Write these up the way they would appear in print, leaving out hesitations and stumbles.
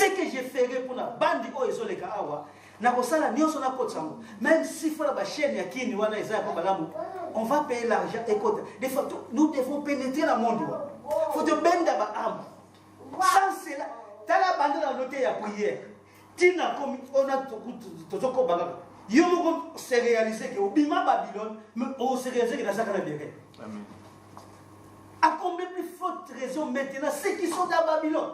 Ce que je ferai pour la bande oyo les kawa, na kosala nyonso na kotsango. Même si faut la chaîne ya kini wana eza ko balamu, on va payer l'argent. Écoute, des fois nous devons pénétrer le monde. Faut te benda ba âme. Sans cela, t'as la bande dans noté ya prière. Tina comme on a tozoko banga. Yo mo se réaliser que au bima Babylone, mais on se réaliser que dans ça kana bien. Amen. À combien plus forte raison maintenant ceux qui sont dans Babylone?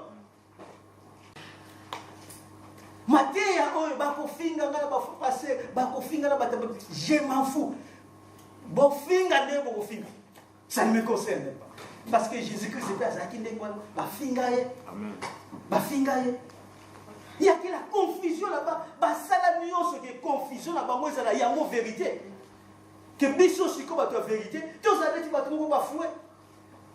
Matéa oyo bakofinga ngala bafopase bakofinga na bata je m'en fous. Bofinga ne bofinga. Ça ne me concerne pas. Parce que Jésus-Christ était à Zakinde quoi bafinga ye. Amen. Bafinga ye. Il y a que la confusion là-bas. Basala nyonso que confusion là-bas moi ça la ya mo vérité. Que biso siko ba ta vérité, tous allez ti ba tout ba foué.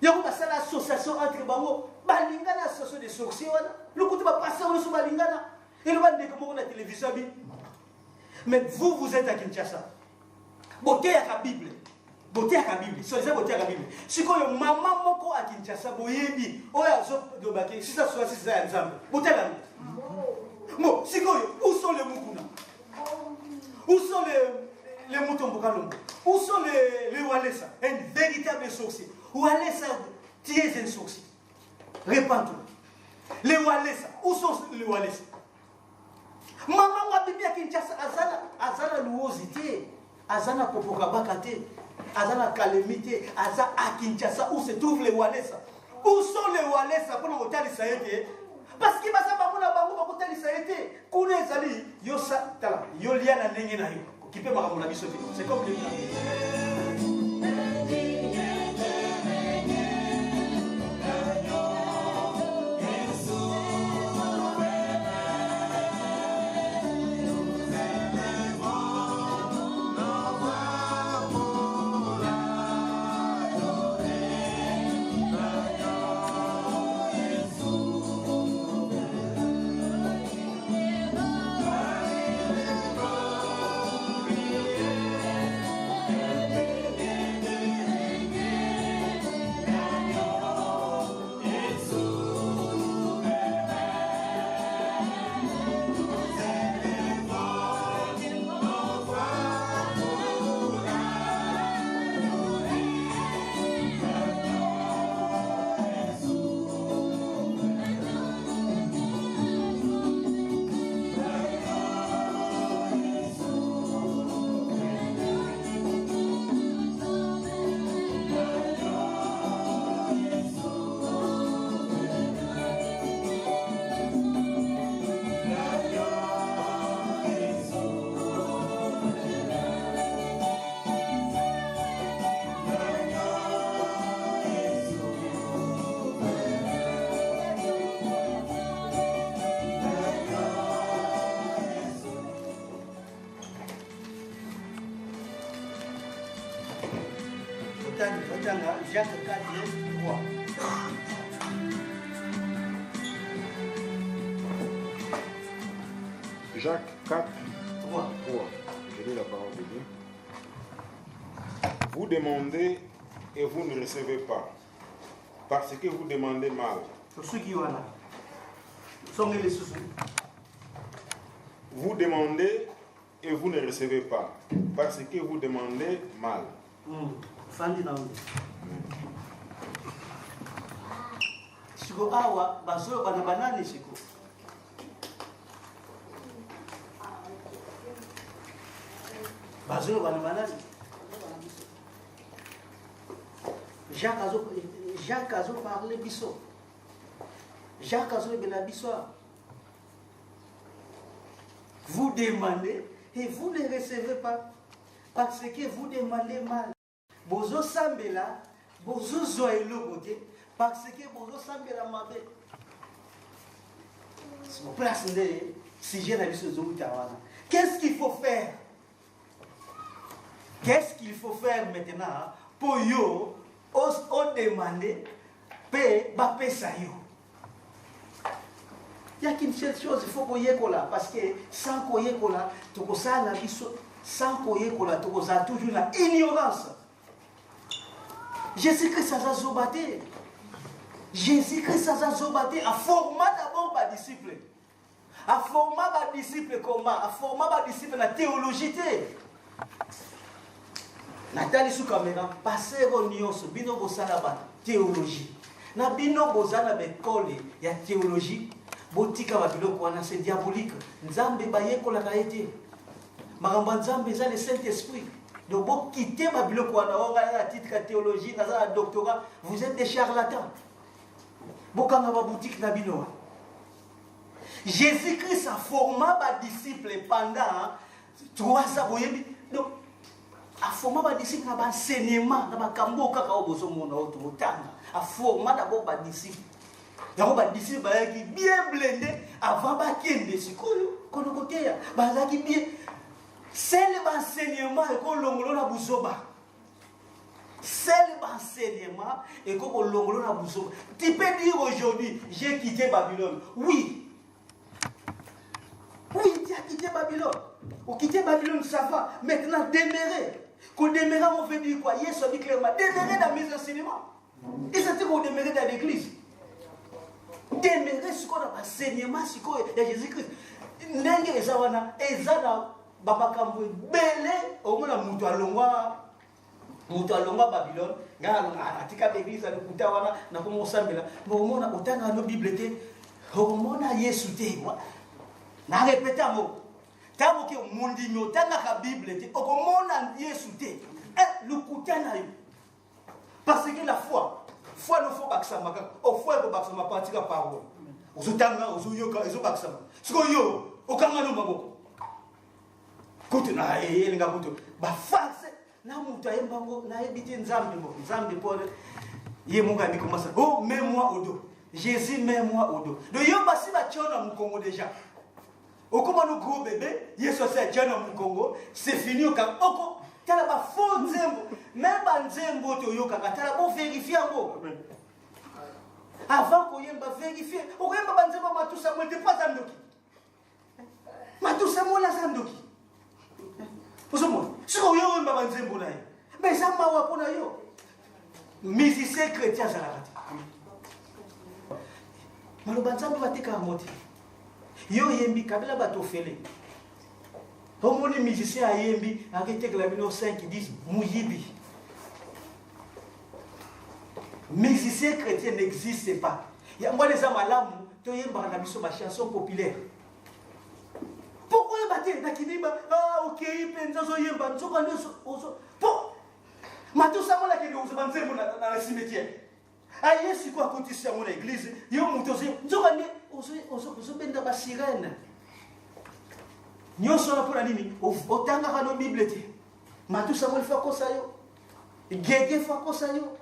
Il y a une association entre bango balingana association de sorciers wana. Le côté va passer on sur balingana. Et le va dire comment on a télévision. Mais vous êtes à Kinshasa. Beauté à la Bible. Beauté à la Bible. Sur les beauté à la Bible. Si quand maman moko à Kinshasa, boyebi, oya zo de baké, si ça soit si ça ensemble. Beauté à la Bible. Bon, si quand où sont les mukuna? Où sont les moutons bokalongo? Où sont les walesa? Un véritable sorcier. Walesa, tu es un sorcier. Répands-toi. Les walesa, où sont les walesa? Maman wa bibi ya Kinshasa azana luosité, azana popokabakate, azana calamité, azana à Kinshasa où se trouvent les Walesa. Où sont les Walesa pour nous tali ça été? Parce que basa bamona bango ba tali ça été. Kune zali yo sa tala, yo lia na ndenge na yo. Qui peut makamona biso te. C'est comme les Jacques 4, 3. Jacques 4, 3. Je lis la parole de Dieu. Vous demandez et vous ne recevez pas, parce que vous demandez mal. Vous demandez et vous ne recevez pas, parce que vous demandez mal. Siko awa bazo bana banani siko. Bazo bana banani. Jacques Azo parlait biso. Jacques Azo bela biso. Vous demandez et vous ne recevez pas parce que vous demandez mal. Bozo sambela, bozo zoelo côté parce que bozo sambela mabe. C'est mon place de si j'ai la vie sur Zoutawana. Qu'est-ce qu'il faut faire? Qu'est-ce qu'il faut faire maintenant pour yo on demander paix ba pesa yo? Il y a qu'une seule chose, il faut qu'on y ait là parce que sans qu'on y ait là, tout ça la vie sans qu'on y ait là, tout ça toujours la ignorance. Jésus-Christ a zobaté. Jésus-Christ a zobaté a formé d'abord par disciple. A former ba disciple comment? A former ba disciple na théologie té. Natali sous caméra, passer au nyonso, bino bosala ba théologie. Na bino bozana bekole ya théologie, botika ba biloko wana c'est diabolique. Nzambe ba yekola ka été. Maramba nzambe za le Saint-Esprit. Donc bon quitter ba biloko wana on titre de théologie, na doctorat, vous êtes des charlatans. Bokanga ba boutique na bino. Jésus-Christ a formé ba disciples pendant 3 ans. Donc a formé ba disciples na ba enseignement, na ba kambo kaka obozo mona otanga. A formé d'abord ba disciples. D'abord ba disciples ba qui bien blindé avant ba kende sikoyo kono koteya. Ba za ki bien c'est l'enseignement et qu'on l'ongolo na buzoba. C'est l'enseignement et qu'on l'ongolo na buzoba. Tu peux dire aujourd'hui, j'ai quitté Babylone. Oui. Oui, tu as quitté Babylone. Ou quitté Babylone, ça va. Maintenant, demeurer. Qu'on demeure, on veut dire quoi? Yes, on dit clairement. Demeurer dans mes enseignements. Et c'est ce qu'on demeurer dans l'église. Demeurer ce qu'on a enseignement, ce qu'on a Jésus-Christ. Nenge ezawana, ezana. Babakambo belé au moins mutu alongwa Babylone ngalo atika l'église na kuta wana na komosambela ngomona otanga no bible te ngomona Yesu te na répéter mo tamo ke mundi mi otanga ka bible te okomona Yesu te lukuta na yo parce que la foi no faut baksama ka o foi ko baksama patika parole ozotanga ozoyoka ezobaksama siko yo okanga no maboko Kutu na elinga kutu ba face na mutu ayembango na ebiti nzambe pole ye munga ni commence oh mets-moi au dos Jésus mets-moi au dos donc yo basi ba tchona mu Congo déjà okoma no gros bébé yeso c'est tchona mu Congo c'est fini ka oko tala ba faux nzembo même ba nzembo to yo kaka tala bo vérifier ngo avant ko yemba vérifier o yemba ba nzembo matusa mo te pas andoki matusa mo la sandoki. Vous avez ce que vous avez fait, vous avez fait. Mais ça m'a fait. Musicien chrétien, ça l'a fait. Mais le banzambe va te camoter. Yo yembi kabila bato fele. Homoni musicien a yembi arrêtez que la bino 5 qui disent mouyibi. Musicien chrétien n'existe pas. Il y a moi les amalamu, to yemba na biso ma chanson populaire. Pourquoi battre na kiniba ok penza zo yemba nzoka nso po matusa mola ke uzo banzembo na cimetière Yesu kwa kotisa mo na église yo mutoze nzoka ne ozo benda ba sirène nyoso na pona nini otanga ka no bible te matusa mo fa kosa yo gege fa kosa yo.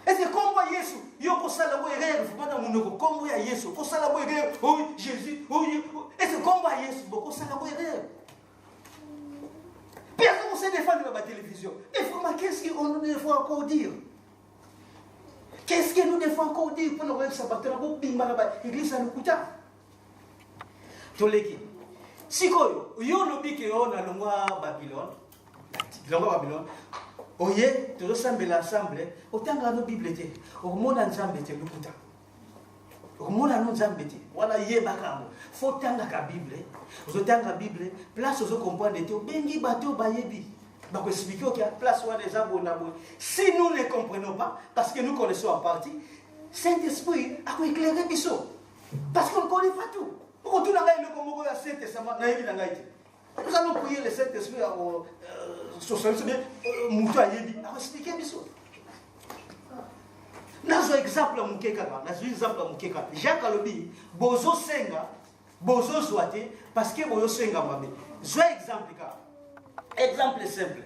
Et c'est comme moi Yesu, yo ko sala bo erreur, faut pas dans mon comme moi Yesu, ko sala bo erreur, oh Jésus, oh et c'est comme moi Yesu, ko sala bo erreur. Personne ne se défend de la télévision. Il faut qu'est-ce qu'on nous faut encore dire? Qu'est-ce que nous devons encore dire pour nous sabater la bo bimba la église à l'ukuta? Toleki. Sikoyo, yo lobi ke on a longwa Babylone. Oye, tu ressembles l'ensemble, autant que nos Bibles étaient, au monde ensemble était le putain. Au monde ensemble était, voilà, yé bakamo, faut tant la Bible, aux autant la Bible, place aux comprendre, était au bengi bateau bayebi. Donc, expliquer qu'il y a place où les abonnés. Si nous ne comprenons pas, parce que nous connaissons en partie, Saint-Esprit a éclairé Bissot. Parce qu'on ne connaît pas tout. Pourquoi tout le monde a comme le Saint-Testament, nous allons prier le Saint-Esprit sur ce bien, Moutou a dit, à expliquer Bissot. Dans un exemple, Jacques a dit, Bozo Senga, Bozo Zoate, parce que Bozo Senga m'a dit. Je exemple simple.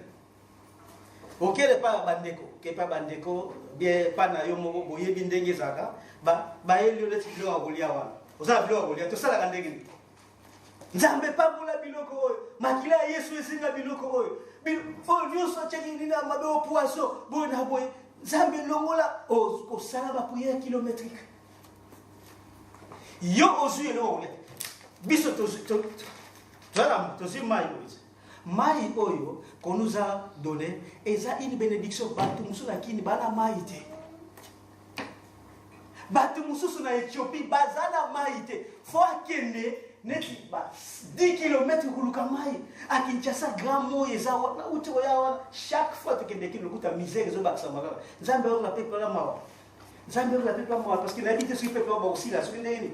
Ok, le pas bandeko, que pas bandeko, bien pas na yomo boye bindenge zaka, ba ele le tilo a goliawa. Vous avez vu golia, tout ça la gandegi. Nzambe pas pour la biloko, makila Yesu esinga biloko oyo. Oh nyoso cheki nina mabe o poisson, bona boy. Nzambe longola o sala ba prière kilométrique. Yo ozu ele o golia. Biso to Voilà, to si mai oyo. Mai oyo qu'on nous a donné, et ça une bénédiction batou musu na kini bana mai te. bato mosusu na Éthiopie bazana maïté faut akende neti ba 10 km kuluka mai a Kinshasa grand mot ezawa na uti oyawa chaque fois tukende kilokuta misère zo baksa maka nzambe on a peuple la mawa nzambe on a peuple mawa parce qu'il habite sur peuple ba aussi là sur ndeni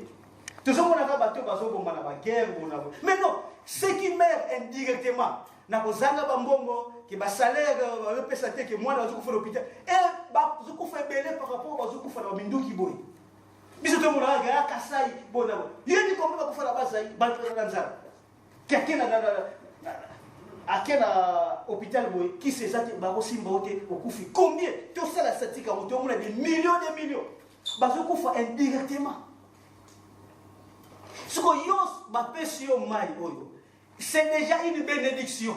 tozomona ka bato bazobomba na ba guerre bona mais non ce qui meurt indirectement na kozanga bambongo ki ba salaire ba pesa te ke mwana azukufa l'hôpital et ba zukufa belé par rapport ba zukufa na minduki boy biso to mona ga kasai bona yeni komba kufa na bazai ba to na nzara kakena na akena hôpital boy qui se zate ba kosimba ote okufi combien to sala statistique on to mona des millions ba zukufa indirectement ce que yos ba pesio mai oyo c'est déjà une bénédiction.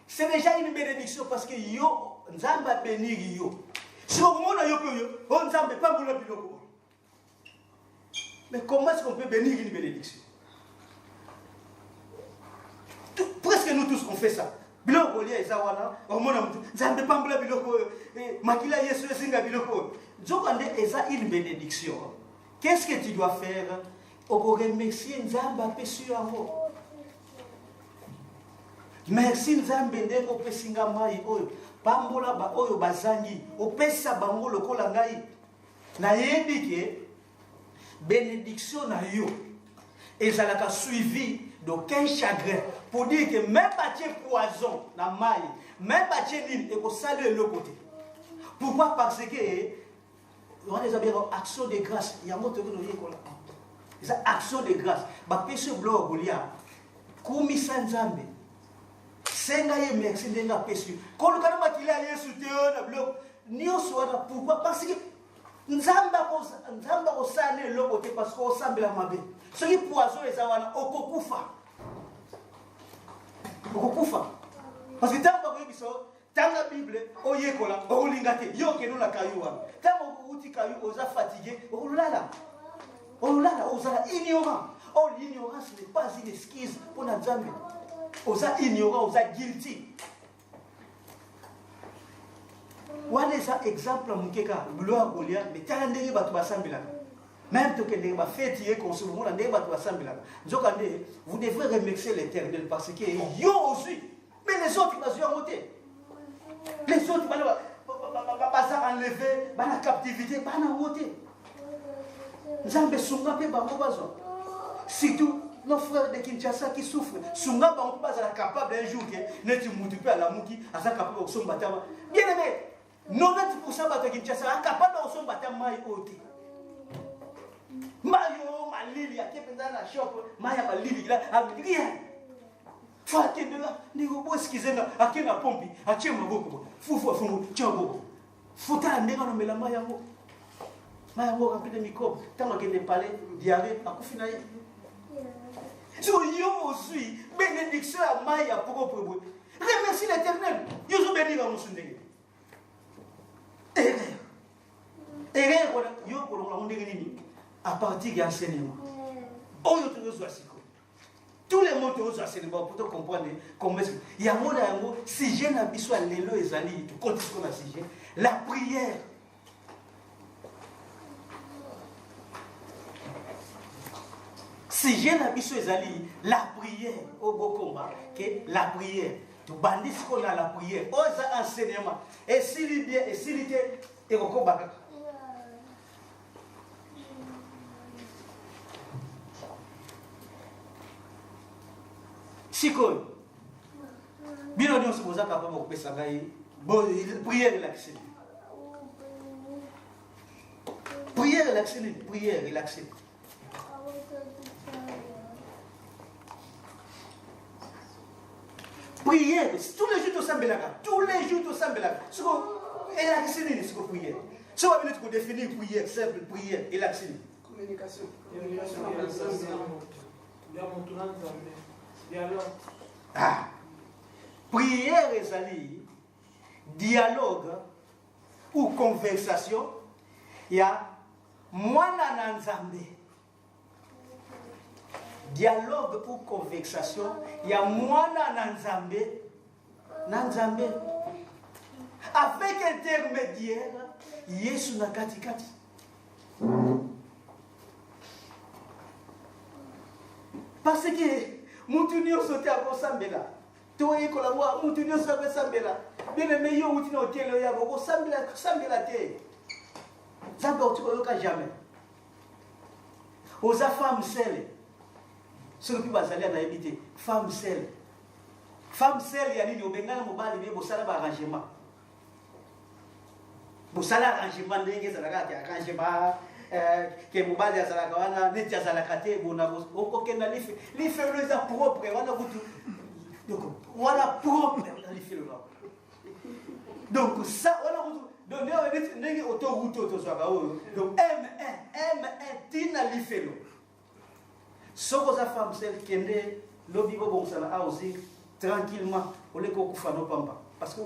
C'est déjà une bénédiction parce que yo nzamba bénir yo. Si on mona yo on nzamba pas boula biloko. Mais comment est-ce qu'on peut bénir une bénédiction? Presque nous tous on fait ça. Biloko lia ezawana, on mona mutu nzamba pas boula biloko makila yesu esinga biloko. Zokande eza une bénédiction. Qu'est-ce que tu dois faire? Pour remercier Nzamba pesio amo. Merci Nzambe ndeko pesinga mai oyo. Pambola ba oyo bazangi. Opesa bango lokola ngai. Na yebike bénédiction na yo. Ezalaka suivi d'aucun chagrin. Pour dire que même bâti poison na mai, même bâti l'île et ko saluer le côté. Pourquoi? Parce que on a des actions de grâce. Il y a un autre c'est action de grâce. Ba péché blanc golia. Komisa Nzambe. Senga ye merci ndenga péché. Quand le kanama kila Yesu teo na bloc. Nioso wana pourquoi? Parce que Nzamba ko sane le côté parce qu'on semble la mabe. Ce qui poison les awana okokufa. Okokufa. Parce que tant que biso tanga Bible oyekola olingate yo ke no la kayuwa. Tant que uti kayu oza fatigué olala. Oh là là, osa ignorant. Oh, l'ignorance n'est pas une excuse pour notre Nzambe. Osa ignorant, osa guilty. Wana eza exemple mukeka gloire golia mais tala ndenge bato basambela. Même to kende ba fête ye consomme na ndenge bato basambela. Nzokande, vous devrez remercier l'Éternel parce que yo aussi. Mais les autres ils ont monté. Les autres ba enlevé, ba la captivité, ba na monté. Nzambe sunga pe bango bazo. Surtout nos frères de Kinshasa qui souffrent. Sunga bango bazo capable un jour que neti mutu pe ala muki asa capable de somba tama. Bien aimé, 90% bato Kinshasa est capable de somba tama oti. Mayo malili ya kependa na shop, maya malili la abiria. Fake de la ni robo skizenga akena pompi, achema boko. Fufu afungu chobo. Futa ndeka no melama yango. Mais on rempli de microbes. Tant qu'on ne parle diarrhée, à coup final. Si on y aussi, bénédiction à Maya pour vous. Remercie l'Éternel. Nous sommes bénis dans nos sundés. Et à partir de l'enseignement. On y a tous les mots de l'enseignement pour te comprendre comment est-ce qu'il y a un mot si j'ai un bisou à l'élo et zali, tu comptes ce qu'on a si j'ai. La prière. Si j'ai la mission ezali la prière au beau combat que la prière tu bandis ce qu'on a la prière aux enseignements et s'il est bien et s'il était et au combat Siko bino nyo se boza capable de pesa ngai bon prière relaxée prière relaxée prière, tous les jours tu sambelaga, tous les jours tu sambelaga. Ce qu'on est la c'est ce qu'on prière. Ce qu'on veut dire définir prière, simple prière et la communication. Ah, prière ezali dialogue ou conversation. Il y a mwana na Nzambe. Dialogue ou conversation, il y a mwana na Nzambe. avec intermédiaire Yesu na katikati. Parce que mutu nyonso te akosambela toyekola mwa mutu nyonso akosambela bien aimé yo uti na hôtel ya kosambela te nzambe otikoyoka jamais oza femme seule soki mpe bazali anayebi te femme seule ya nini obengana mobali be bosala baarrangement ndenge ezalaka te arrangement ke mobali azalaka wana neti azalaka te bona okokenda lifelo eza propre wana kutu wana propre na lifelo na donc ça wana kutu donc ndenge autoroute tozwaka oyo donc M1 tina lifelo soko za femme seule kende lobi bobongosana aozi tranquillement oleko okufa no pamba parce que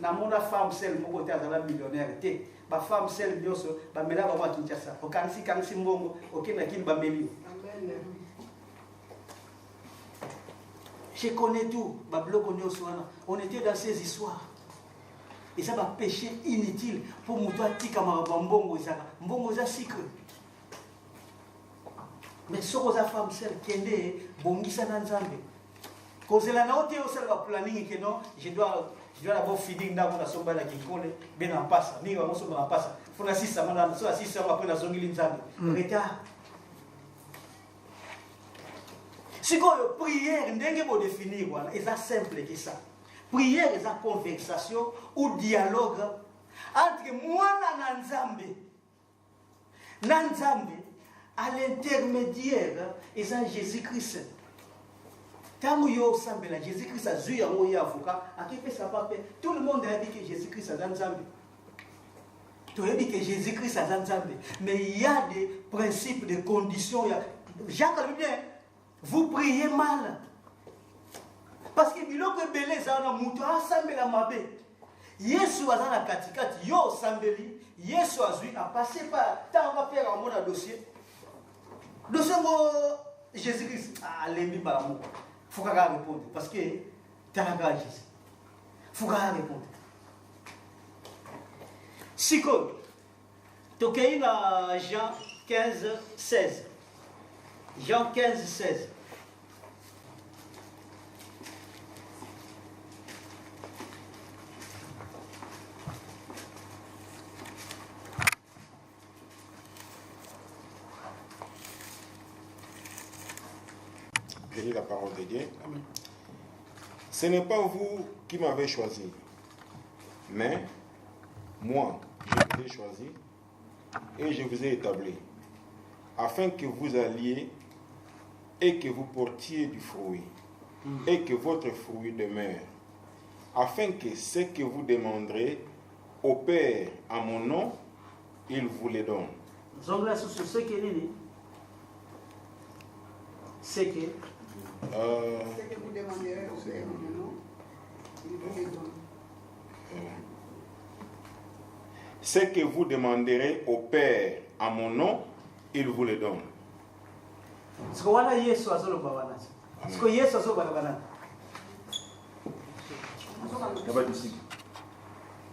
na mona femme seule moko te azala millionnaire te ba femme seule nyonso bamela bango ya Kinshasa okanisi mbongo okenda kini bameli. Je connais tout ba bloko nyonso wana on était dans ces histoires et ça va péché inutile pour muto atika mbongo ezaka mbongo za sucre mais soko za femme seule kende bongisa na nzambe kozela na ote osala ba planning que non je dois d'abord finir ndako na somba la kikole ben en passa ni wa somba na passa funa sisa mana so sisa après na zongili nzambe retard sikoyo prière ndenge bo définir wana eza simple que ça prière eza conversation ou dialogue entre mwana na nzambe à l'intermédiaire eza Jésus-Christ. Tant yo sambela Jésus-Christ a zui yango ya avocat akipesa pape tout le monde a dit que Jésus-Christ a nzambe. Tu as dit que Jésus-Christ a nzambe, mais il y a des principes, des conditions. Jacques a dit bien, vous priez mal. Parce que biloko belé za na mutu asambela mabe. Yesu azana katikati yo sambeli, Yesu azui a passé par tant va faire un mona dossier. Dossier Jésus-Christ a lembi balamu. Faut qu'on répondre parce que tu as engagé. Faut qu'on répondre. Siko, tu as dans Jean 15, 16. Jean 15, 16. Je lis la parole de Dieu. Amen. Ce n'est pas vous qui m'avez choisi, mais moi, je vous ai choisi et je vous ai établi, afin que vous alliez et que vous portiez du fruit, et que votre fruit demeure, afin que ce que vous demanderez au Père à mon nom, il vous le donne. C'est que Ce que vous demanderez au Père en mon nom, il vous le donne. Ce que vous demanderez au Père à mon nom, il vous le donne. Ce que wana Yesu azoloba wana. Ce que Yesu azoloba wana.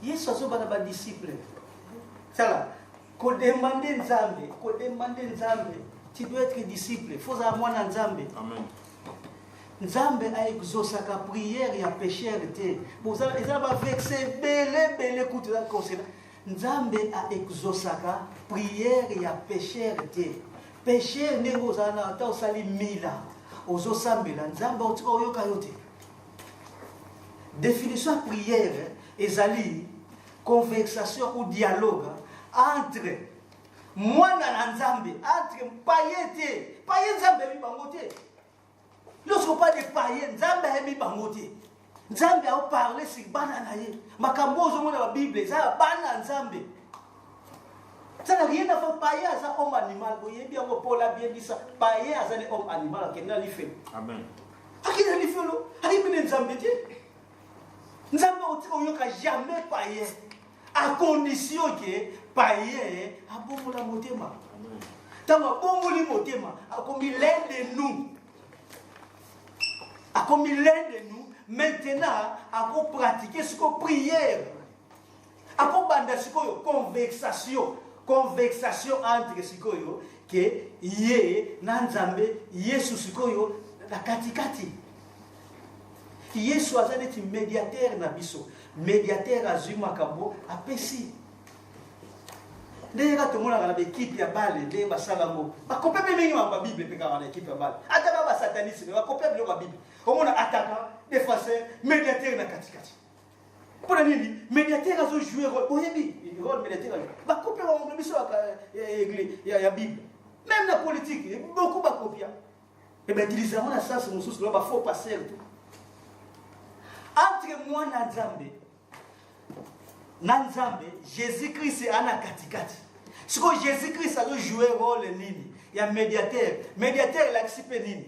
Yesu azoloba na ba disciple. Sala, ko demander Nzambe, tu dois être disciple. Il faut avoir mwana Nzambe. Amen. Nzambe a exaucaka prière ya pécheur te. Vous allez va vexer belé coup de conseil. Nzambe a exaucaka prière ya pécheur te. Pécheur ndenge ozana ata osali mila. Ozosambela Nzambe oyoka yote. Définition de prière ezali conversation ou dialogue entre mwana na Nzambe, entre païen Nzambe mi bango te. Lorsqu'on parle de païen, Nzambe mi bango te. Nzambe a parlé sur bana na ye. Makambo zo mona la Bible, ça bana Nzambe. Ça n'a rien à faire païen ça homme animal. Vous voyez bien on Paul a bien dit ça. Païen ça les homme animal qui n'a li fait. Amen. Akina li fait lo, ali mine Nzambe te. Nzambe oyoka jamais païen. À condition que païen a bon la motema. Tama bon li motema, a comme l'un de nous. A comme l'un de nous maintenant à pratiquer ce qu'on prière. Ako banda sikoyo conversation entre sikoyo que ye na Nzambe Yesu sikoyo na katikati. Yesu azali ti médiateur na biso, médiateur azui makambo apesi. Ndeka tomona na équipe ya balle nde basala ngo. Ba kopé mingi ba Bible pe ka na équipe ya balle. Ata ba satanisme ba kopé bilo ba Bible. Omona attaquant, défenseur, médiateur na katikati. Pour nini médiateur azo jouer rôle oyebi rôle médiateur ba kopé ba biso église ya Bible. Même la politique, beaucoup ba copia. Et ben utilisons la sens mususu ba faux passer tout. Entre moi na Nzambe, Jésus-Christ ana katikati. Siko Jésus-Christ a joué rôle nini? Il y a médiateur. Médiateur il accepte nini?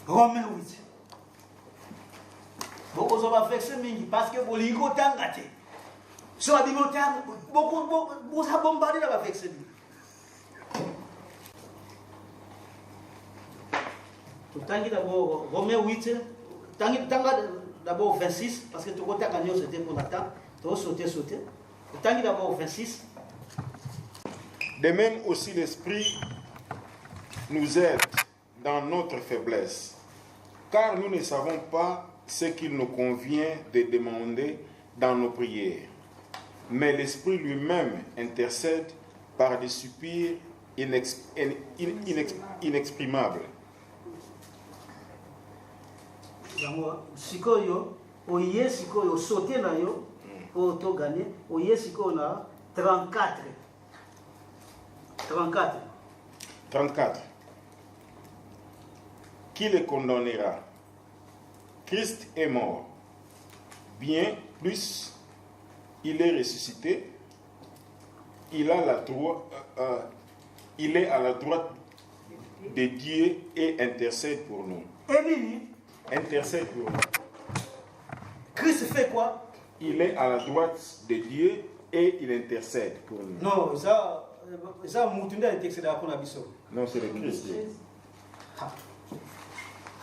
Romains 8. Beaucoup ont fait mingi parce que bolingo tangate. So abimo tang beaucoup ça bombardé là avec ce mingi. Tangi d'abord Romains 8, tangi d'abord 26 parce que tout côté gagné c'était pour l'attendre, tout sauter. Tangi d'abord 26. De même aussi l'Esprit nous aide dans notre faiblesse, car nous ne savons pas ce qu'il nous convient de demander dans nos prières. Mais l'Esprit lui-même intercède par des soupirs inexprimables. Sikoyo, oye sikoyo sauter na yo, pour to gagner, oye sikoyo na 34. 34. Qui le condamnera? Christ est mort. Bien plus, il est ressuscité. Il est à la droite de Dieu et intercède pour nous. Intercède pour nous. Christ fait quoi? Il est à la droite de Dieu et il intercède pour nous. Non, ça mutunda intercède à la biso. Non, c'est le Christ.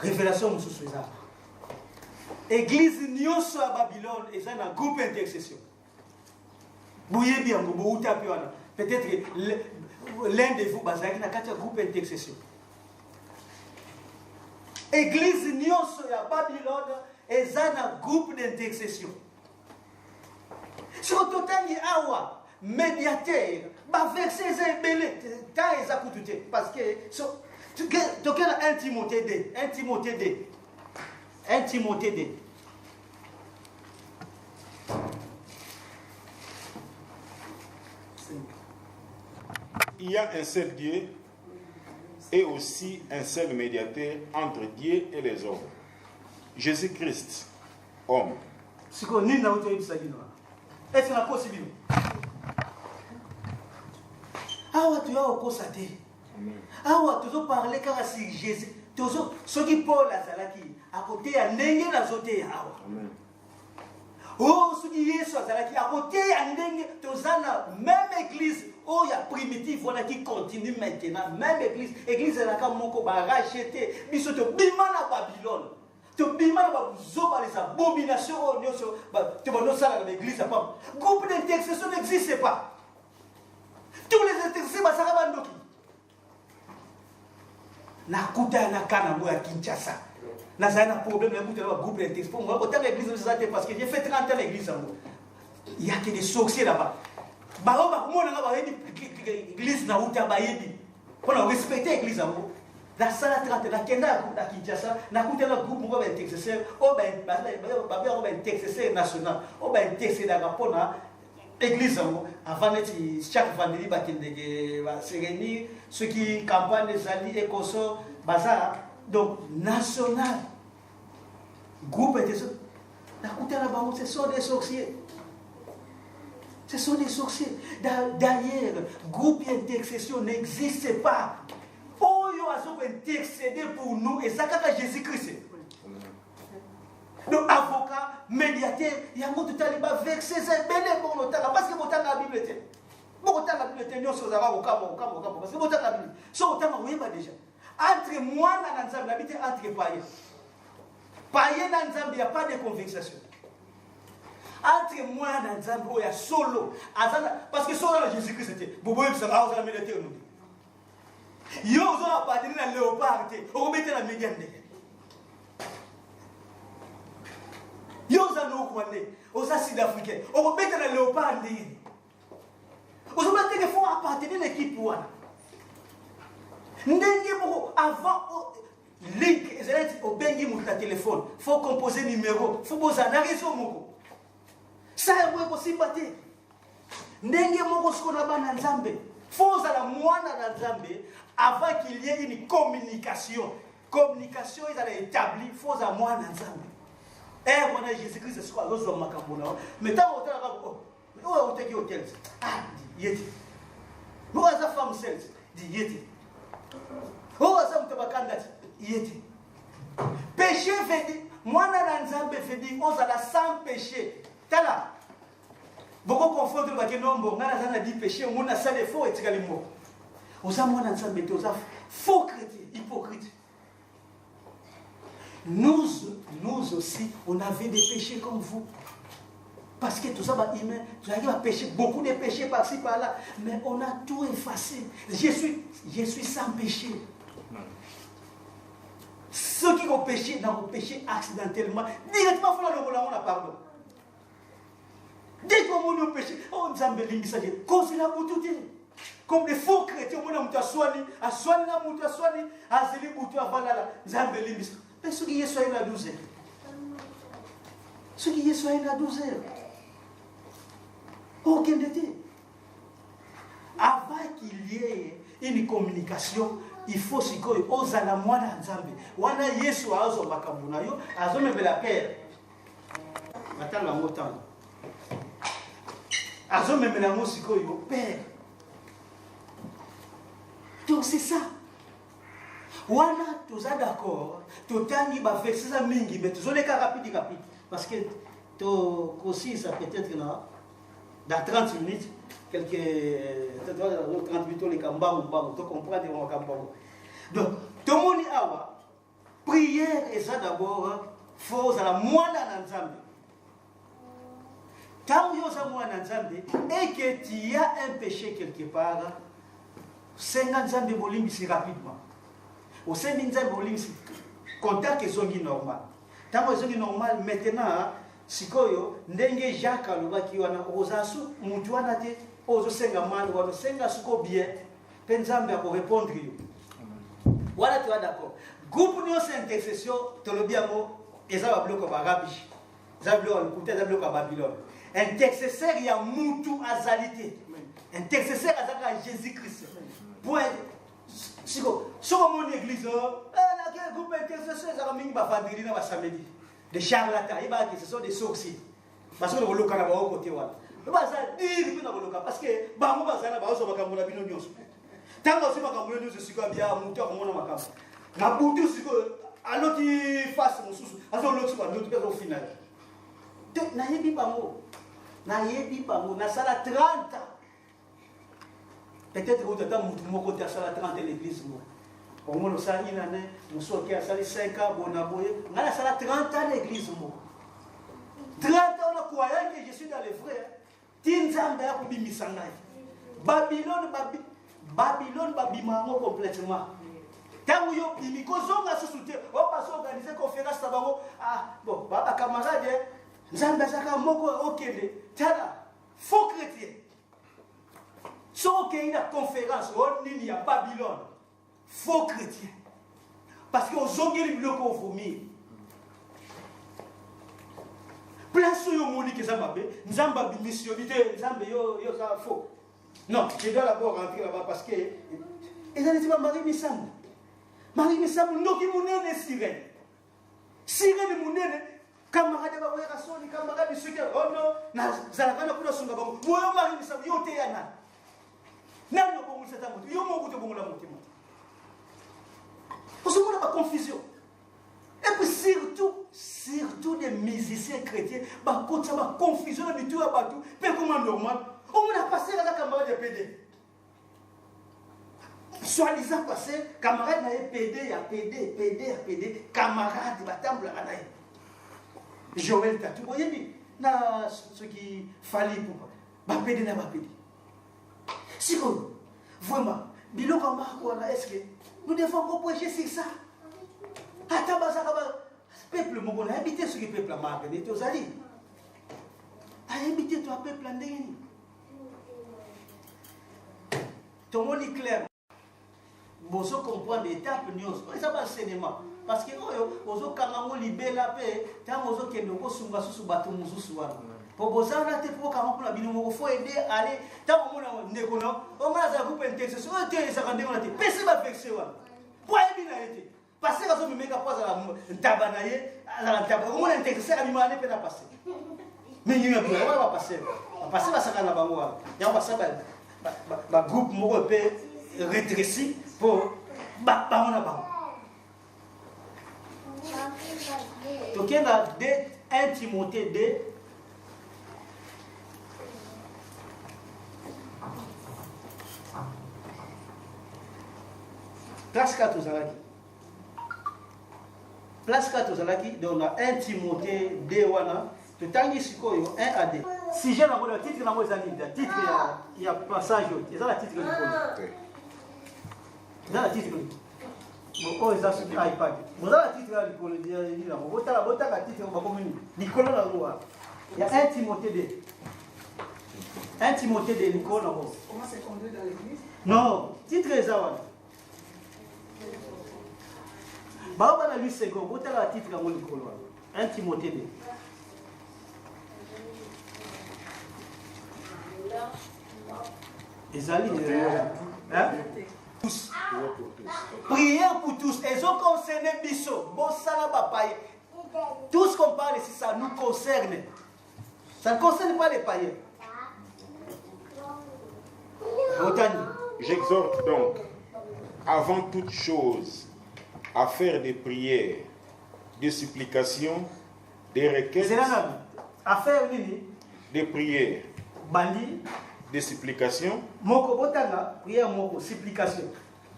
Révélation mususu ça. Église nyonso à Babylone et ça un groupe intercession. Boyebi yango bouta piona. Peut-être l'un de vous bazaki na kati groupe intercession. Église nyonso à Babylone et ça un groupe d'intercession. Sur totangi awa médiateur ba verset zebele ta ezakutute parce que tokela 1 Timothée 2. Il y a un seul Dieu et aussi un seul médiateur entre Dieu et les hommes. Jésus-Christ, homme. Est-ce que c'est possible? Awa tu as constaté. Awa tu as parlé car si Jésus, ce qui Paul a salaki à côté à ndenge na zote awa. Oh ce qui Yesu a salaki à côté à ndenge tozana même église oh il y a primitif voilà qui continue maintenant même église la ka moko ba racheter biso to bima na Babylone. To bima ba zoba les abominations oh nyoso ba to ba no sala na église pas. Groupe d'intercession n'existe pas. Tous les intercesseurs ba saka bandoki. Nakuta na kana mo ya Kinshasa. Na ça un problème le groupe d'intercession. Pour moi autant l'église parce que j'ai fait 30 ans l'église en il y a que des sorciers là-bas. Baoba kumona nga ba église na uta ba yebi. Pour respecter l'église en la salle 30 na kenda na Kinshasa na kuta na groupe mo ba intercesseur o ba intercesseur national o ba intercesseur na pona église avant chaque vendredi ba kendeke ba se réunir ceux qui campagne les alliés et consorts bazar donc national groupe intercesseur na kuta na ba ce sont des sorciers. Ce sont des sorciers. D'ailleurs, groupe d'intercession n'existe pas. Oh, ils ont intercédé pour nous et ça quand Jésus-Christ. Donc, avocat, médiateur, il y a un mot de taliban verset, c'est béni pour nous. Parce que vous avez la Bible. Vous avez la Bible, vous avez la Bible. Parce que vous avez la Bible. Ça, vous avez la Bible déjà. Entre moi et Nzambe, l'habité entre païens. Païens et Nzambe, il n'y a pas de conversation. entre moi et Nzambe, il y a solo. Parce que solo, Jésus-Christ, c'était. Vous voyez que ça va vous amener le terme. Yo, vous avez appartenu à léopard, vous remettez la médiane. Yo, vous avez au Rwandais, aux Sud-Africains, vous remettez la léopard. Vous avez qu'il faut appartenir à l'équipe. Avant, link, au bengi mon téléphone, il faut composer numéro, il faut poser un réseau. Ça est possible. Ndenge moko skona bana Nzambe. Faut la mwana na Nzambe avant qu'il y ait une communication. Communication est établie, faut la mwana na Nzambe. Eh voilà Jésus-Christ c'est quoi l'autre makambona. Mais tant au tala ko. Mais on teki hôtel. Ah, yeti. Nous as la femme seule, dit yeti. Oh, ça me tabakanda yeti. Péché fait dire mwana na Nzambe fait dire on a la sans péché. Tala. Beaucoup confondent le nombre, on a dit péché, on a ça les faux et c'est les mots. On a moins d'ensemble, faux chrétiens, hypocrites. Nous aussi, on avait des péchés comme vous. Parce que tout ça va humain, tu as péché, beaucoup de péchés par-ci par-là, mais on a tout effacé. Je suis sans péché. Ceux qui ont péché, n'ont péché accidentellement, directement, il faut la pardon. Dès qu'on a péché, on nous a dit cause la bouteille. Comme les faux chrétiens, on a dit à soigner la bouteille, à zéli bouteille, à valala, zambeli. Mais ceux qui sont la 12 heures. Ceux qui sont la 12 heures. Aucun d'été. Avant qu'il y ait une communication, il faut se dire aux alamouana nzambe. Wana Yesu azo bakabuna yo, azo mebe la paix. Attends la montagne. Azo même la musique au père. Donc c'est ça. Wana tous d'accord. Tout tangi ba faire ça mingi, mais tous les cas rapide parce que to aussi ça peut-être dans 30 minutes quelques 30 minutes les kamba ou pas, tu comprends de mon kamba. Donc tout le monde awa prière et ça d'abord faut à la moine dans Nzambe. Quand et que tu as un péché quelque part, c'est un Nzambe bolimbi rapidement. Au sein d'un Nzambe bolimbi, contact est zongi normal. Tant que zongi normal, maintenant, si koyo, ndenge Jacques aloba ki wana ozasu, mutu wana te, ozo senga manu, wana senga suko bien, Nzambe a répondre yo. Voilà, tu es d'accord. Groupe nous c'est intercession, tu le bien mot, et ça va bloquer à Rabi. Ça va bloquer à Babylone. Intercesseur, il y a Moutou Azalité. Intercesseur, il y a Jésus-Christ. Pour si mon église, il groupe intercesseur, il y a vendredi, samedi. Des charlatans, ce sont des sorciers. Parce que le local est au côté. Parce que Bamou Bazana, Bazo Bakamuna Binonios. Tant que Bakamuna, je suis comme bien, Moutou, mon Makam. La Boutou, à l'autre face, mon sous, à l'autre final. Nayebi bango. Nayebi bango. Na sala 30 ans. Peut-être que vous avez moko ta sala 30 ans l'église moi. Au moins ça une année, nous sommes qui a sali 5 ans bonaboye. Na sala 30 ans l'église moi. 30 ans on a croyant que je suis dans les frères. Tinzamba ya kubimisanga. Babylone babimango complètement. Tant yo imikozonga sosute, on passe organiser conférence tabango. Ah bon, baba camarade Nzambe zaka moko okende tala faux chrétien so qu'il y a conférence on nini à Babylone faux chrétien parce que aux ongeli bloko vomi place yo monique Nzambe Nzamba missionité Nzambe yo ça faux non je dois d'abord rentrer là-bas parce que et allez dire Marie Missamou ndoki munene sirène munene camarade ba wera soni camarade suke oh non na zalakana kuna sunga bango moyo mari misabu yote yana nano bongo seta moto yo mongo te bongo la moto parce qu'on a pas confusion et puis surtout des musiciens chrétiens ba kotsa ba confusion na bitu ya batu pe comment normal on a passé la camarade de PD soi-disant passé camarade na PD ya PD camarade batambula kanaye Joël Tatou, vous voyez, na ce qui fallait pour bapédé na bapédé. Si quoi, vraiment, bilo comme quoi est-ce que nous devons prêcher sur ça? Attends, ça peuple mon a habité ce que peuple a marqué, tu as dit. A habité toi peuple en déni. Ton mot est clair. Vous comprenez l'étape news. Ça va enseignement. Parce que vous avez libéré la paix, tant vous avez sous bateau pour vous avez pour il faut aider à aller. Tant vous avez on a groupe intercession. Ça va demander. Personne va vexer. Pourquoi il été? Parce que vous avez mis à passer à la tabanaye, à la tabanaye. On a intercession à l'image de passer. Mais il y a plus. On va passer. Passer va s'arrêter là-bas. Il y a passer un groupe rétréci pour on a pas. Donc il y a 1 Timothée 2. Place 4 aux Alaki. Place 4 aux Alaki, donc on a 1 Timothée 2 wana. Tu t'as dit 1 à 2. Si j'ai le titre, il y a passage. C'est ça le titre que je c'est ça le titre. Oh, ils ont sur iPad. Vous avez le titre là, vous avez le titre, Nicolas Laroua. Il y a 1 Timothée 2. 1 Timothée 2, Nicolas Laroua. Comment c'est conduit dans l'église? Non, titre est ça. Bah, on a lu second, vous avez le titre là, Nicolas. 1 Timothée 2. Les alliés, hein? Tous. Prière pour tous. Ils ont concerné Bisso. Bon, ça n'a pas païen. Tout ce qu'on parle ici, ça nous concerne. Ça ne concerne pas les païens. J'exhorte donc, avant toute chose, à faire des prières, des supplications, des requêtes, à faire des prières, Bandi, des supplications, prière, supplication.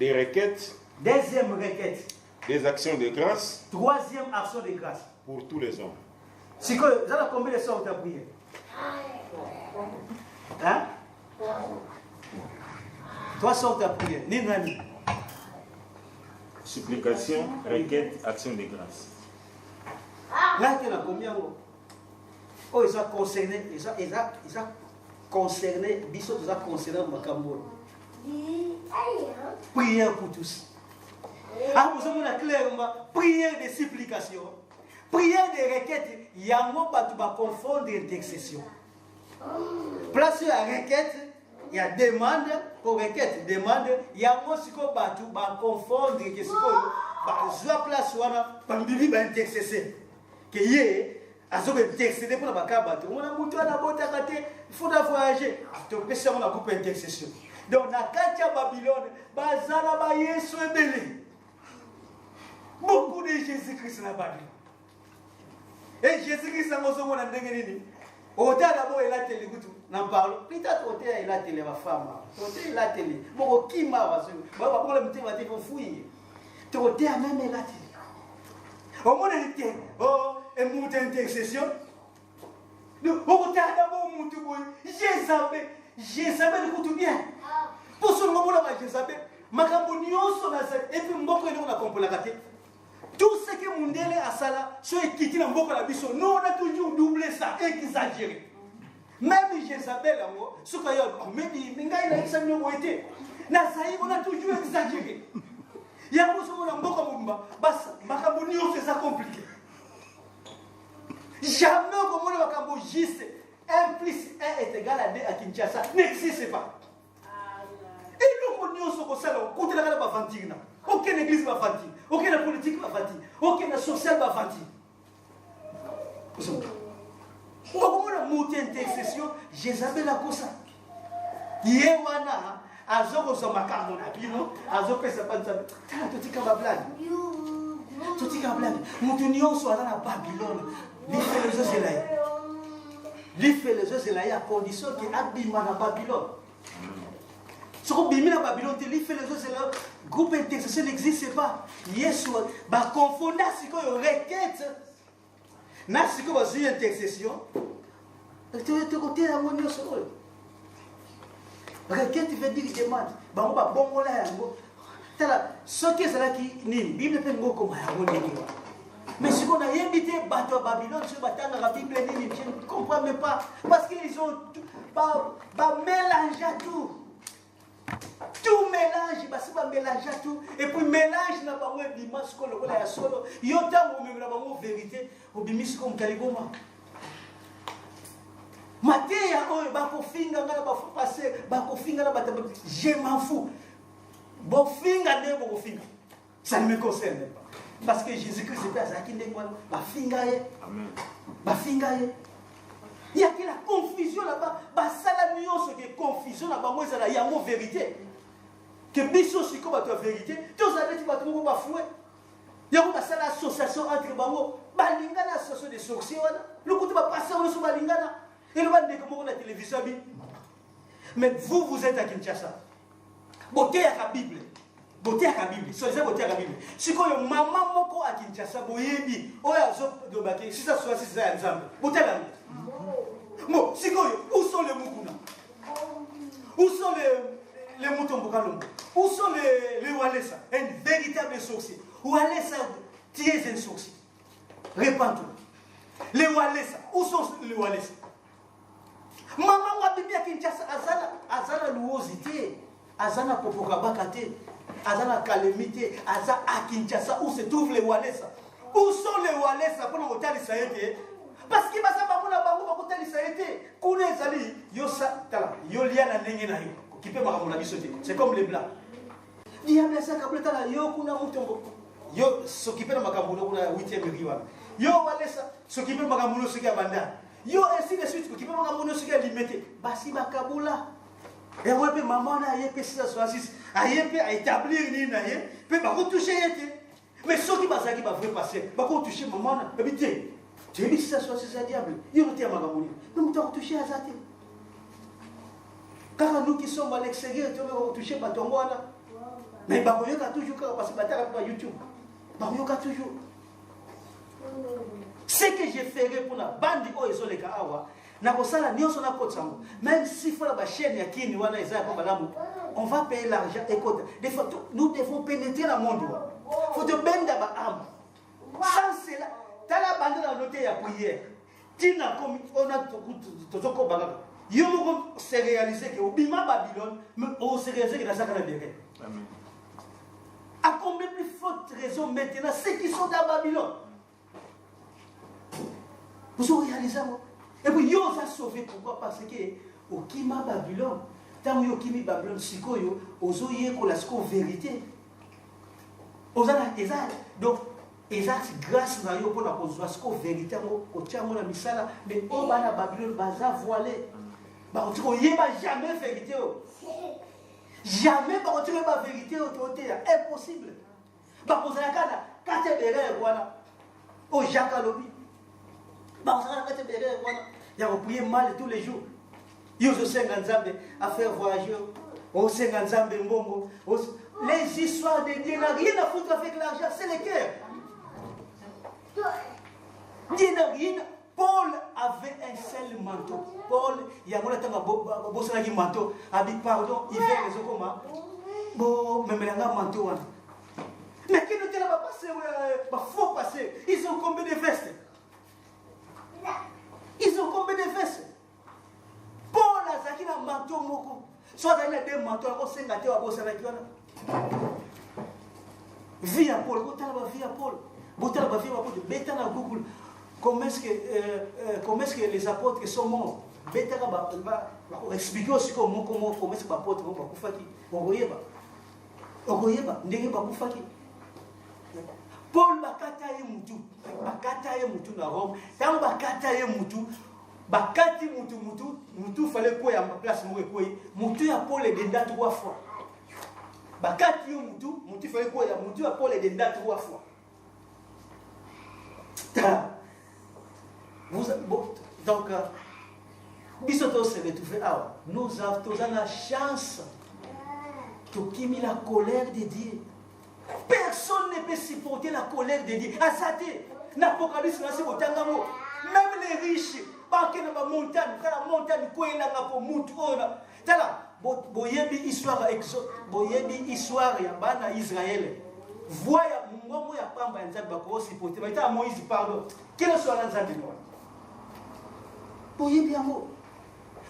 des requêtes, Deuxième requête. des actions de grâce, Troisième action de grâce. pour tous les hommes. C'est que vous avez combien de sortes de prières? Hein? 3 sortes de prières. Ni. Supplication, requête, action de grâce. Là, il y a combien? Oh, ils ont concerné, ils ont concerné, Bissot, ils ont concerné Makambo. Prière pour tous. Ah, vous avez la claire, prière de supplication, prière de requête, il y a un mot qui va confondre intercession. Place à requête, il y a demande pour requête, demande, il y a un mot qui va confondre, que c'est quoi, je place où on a intercession. Que yé, azo intercéder pour la bakabate. On a monté à la botte à côté, il faut voyager. Tu peux faire la coupe intercession. Donc, na katia Babylone, bazala ba Yesu ebele. Beaucoup de Jésus-Christ na Babylone. Et Jésus-Christ a mozo mona ndenge nini? Ota d'abord il a télé kutu, n'en parle. Peut-être ota il a télé ma femme. Ota il a télé. Bon kima wazo. Ba problème te va te fouiller. Tu ota même il a télé. Au moins il était et monte intercession. Nous ota d'abord monte boy. Jézabel écoute bien. Pour ce moment là Jézabel, makambo nyonso na ça et puis mboko ele on a compris la carte. Tout ce que Mundele a ça là, ceux qui na mboko la biso, nous on a toujours doublé ça, exagéré. Même Jézabel ce qu'il y a, même minga il a examiné où était. Na ça on a toujours exagéré. Il y a beaucoup de mboko mumba, bas makambo nyonso c'est ça compliqué. Jamais comme on a makambo juste 1 plus 1 est égal à 2 à Kinshasa n'existe pas. Et nous, nous sommes comme ça, nous sommes là, aucune église va fantir, aucune politique va fantir, aucune social va fantir. Comment on a monté intercession, Jézabel a comme ça. Yewana, Azoko Zomakamo, Azoko Sapanza, tout est comme blague. Tout est comme blague. Nous tenions sur la Babylone, les philosophes là. Les philosophes là, à condition qu'il habite dans Babylone. Ce qu'on bimine à Babylone, les philosophes là, groupe intercession n'existe pas. Yesu, bah confondre ce qu'on requête, na ce qu'on va sur intercession, Tu côté à mon yeux. Quelqu'un tu veux dire qu'il demande. Bon, bon, là, ce qui est là qui n'est, Bible peut nous comme mais si on a invité bateau à Babylone, sur la Bible, je ne comprends même pas. Parce qu'ils ont mélangé tout. Tout mélange, parce que mélange tout. Et puis mélange n'a pas de dimanche qu'on a solo. Il y a tant de vérité, au bimis comme Kaligoma. Matéa, bakofinga ngana passer, bakofinga na bata. Je m'en fous. Bofinga ne bofinga. Ça ne me concerne pas. Parce que Jésus-Christ était à Zakinde quoi. Bafinga ye. Amen. Bafinga ye. Il y a que la confusion là-bas. Basala nuance que confusion là-bas moi ça il y a mot vérité. Que biso si comme la vérité, tous allez tu vas trouver ba fouet. Il y a une association entre bango, balingana association de sorciers là. Le côté va passer on sur balingana. Et le va dire comment la télévision bi. Mais vous êtes à Kinshasa. Beauté à la Bible. Beauté à la Bible. C'est beauté à la Bible. Si quand maman moko à Kinshasa boyebi, oya zo do baké, si ça soit si ça ensemble. Beauté à la Bible. Bon, si quand où sont les mukuna? Où sont les moutons bokalombo? Où sont les Walesa? Un véritable sorcier. Walesa, tu es un sorcier. Répands-toi. Les Walesa, où sont les Walesa? Maman wa bibi à Kinshasa azana louosité. Azana popokabakate, azana calamité, azana à Kinshasa où se trouvent les Walesa. Où sont les Walesa pour nous dire ça été? Parce que basa bamuna bango bakotali ça été. Kune zali yo sa tala yo lia na ndenge na yo. Qui peut makamula bisoté. C'est comme les blancs. Diable ça kabuleta la yo kuna mutombo. Yo s'occuper de makamula kuna 8e riwa. Yo Walesa s'occuper makamula ce qui a banda. Yo ainsi de suite qui peut makamula ce qui a limité. Basi bakabula. Et moi, maman a été ça soit a établir ni na ye, peut pas toucher été. Mais ce qui va ça qui va vrai passer, pas qu'on toucher maman na, habité. Tu dis ça soit c'est diable. Il nous tient magamoni. Nous nous toucher à ça. Car nous qui sommes à l'extérieur, tu veux toucher pas ton là. Mais bah on a toujours parce que battre par YouTube. Bah on a toujours. Ce que je ferai pour la bande oh ils ont les kawa. Même s'il faut la chaîne on va payer l'argent. Écoute, des fois, nous devons pénétrer dans le monde. Il faut te bendre dans l'âme. Sans cela, tu as la bande dans l'hôtel à prière. Tu n'as comme on a tout il faut se réaliser que au Bima Babylone, on se réalise que dans ça qu'on a derrière. À combien plus forte raison maintenant ceux qui sont dans Babylone? Vous avez réalisé ça? Et puis, yo a sauvé pourquoi? Parce que au Kima Babylone, tant que Kimi Babylone, Sikoyo, aux oye qu'on la vérité. Aux donc, grâce à yo pour la vérité, au Tiamo la Misala, mais au Bana Babylone, baza voilé. Bah, on ne va jamais vérité. Jamais, bah, on ne va vérité autorité. Impossible. Bah, on a quand voilà. Au Jacalobi. Il y a prié mal tous les jours. Il y a aussi à faire voyager. Les histoires de Dieu n'ont rien à foutre avec l'argent, c'est le cœur. Dieu n'a rien. Paul avait un seul manteau. Paul, il y a un manteau. Pardon, il fait les comment? Bon, mais il y a un manteau. Mais qui ne pas passer? Il faut passer. Ils ont combien de vestes? Ils ont combien de vestes? Paul a zaki un manteau moko. Soit il a deux manteaux, on s'est gâté à bosser avec lui. Vie à Paul, vie à Paul. Botal va vie à Paul. Bêta na Google. Comment est-ce que les apôtres sont morts? Bêta va expliquer aussi comment est-ce que les apôtres vont pas faire qui? Ogoyeba, ndenge ba kufaki. Paul bakata ye mutu na Rome. Tant bakata ye mutu, bakati mutu fallait quoi à ma place moi quoi. Mutu ya Paul est dedans 3 fois. Bakati ye mutu fallait quoi ya mutu ya Paul est dedans 3 fois. Donc bisoto se retrouver ah nous avons la chance de quitter la colère de Dieu. Personne ne peut supporter la colère de Dieu. Azate, l'Apocalypse, même les riches, banque na montagne, la montagne koelanga pour mutu ona. Tala boyebi histoire boyebi histoire ya bana Israël. Voya mungomo ya pamba ya nzambe bako sipote. Baita Moïse pardon. Quel soit la nzambe no. Boyebi yango.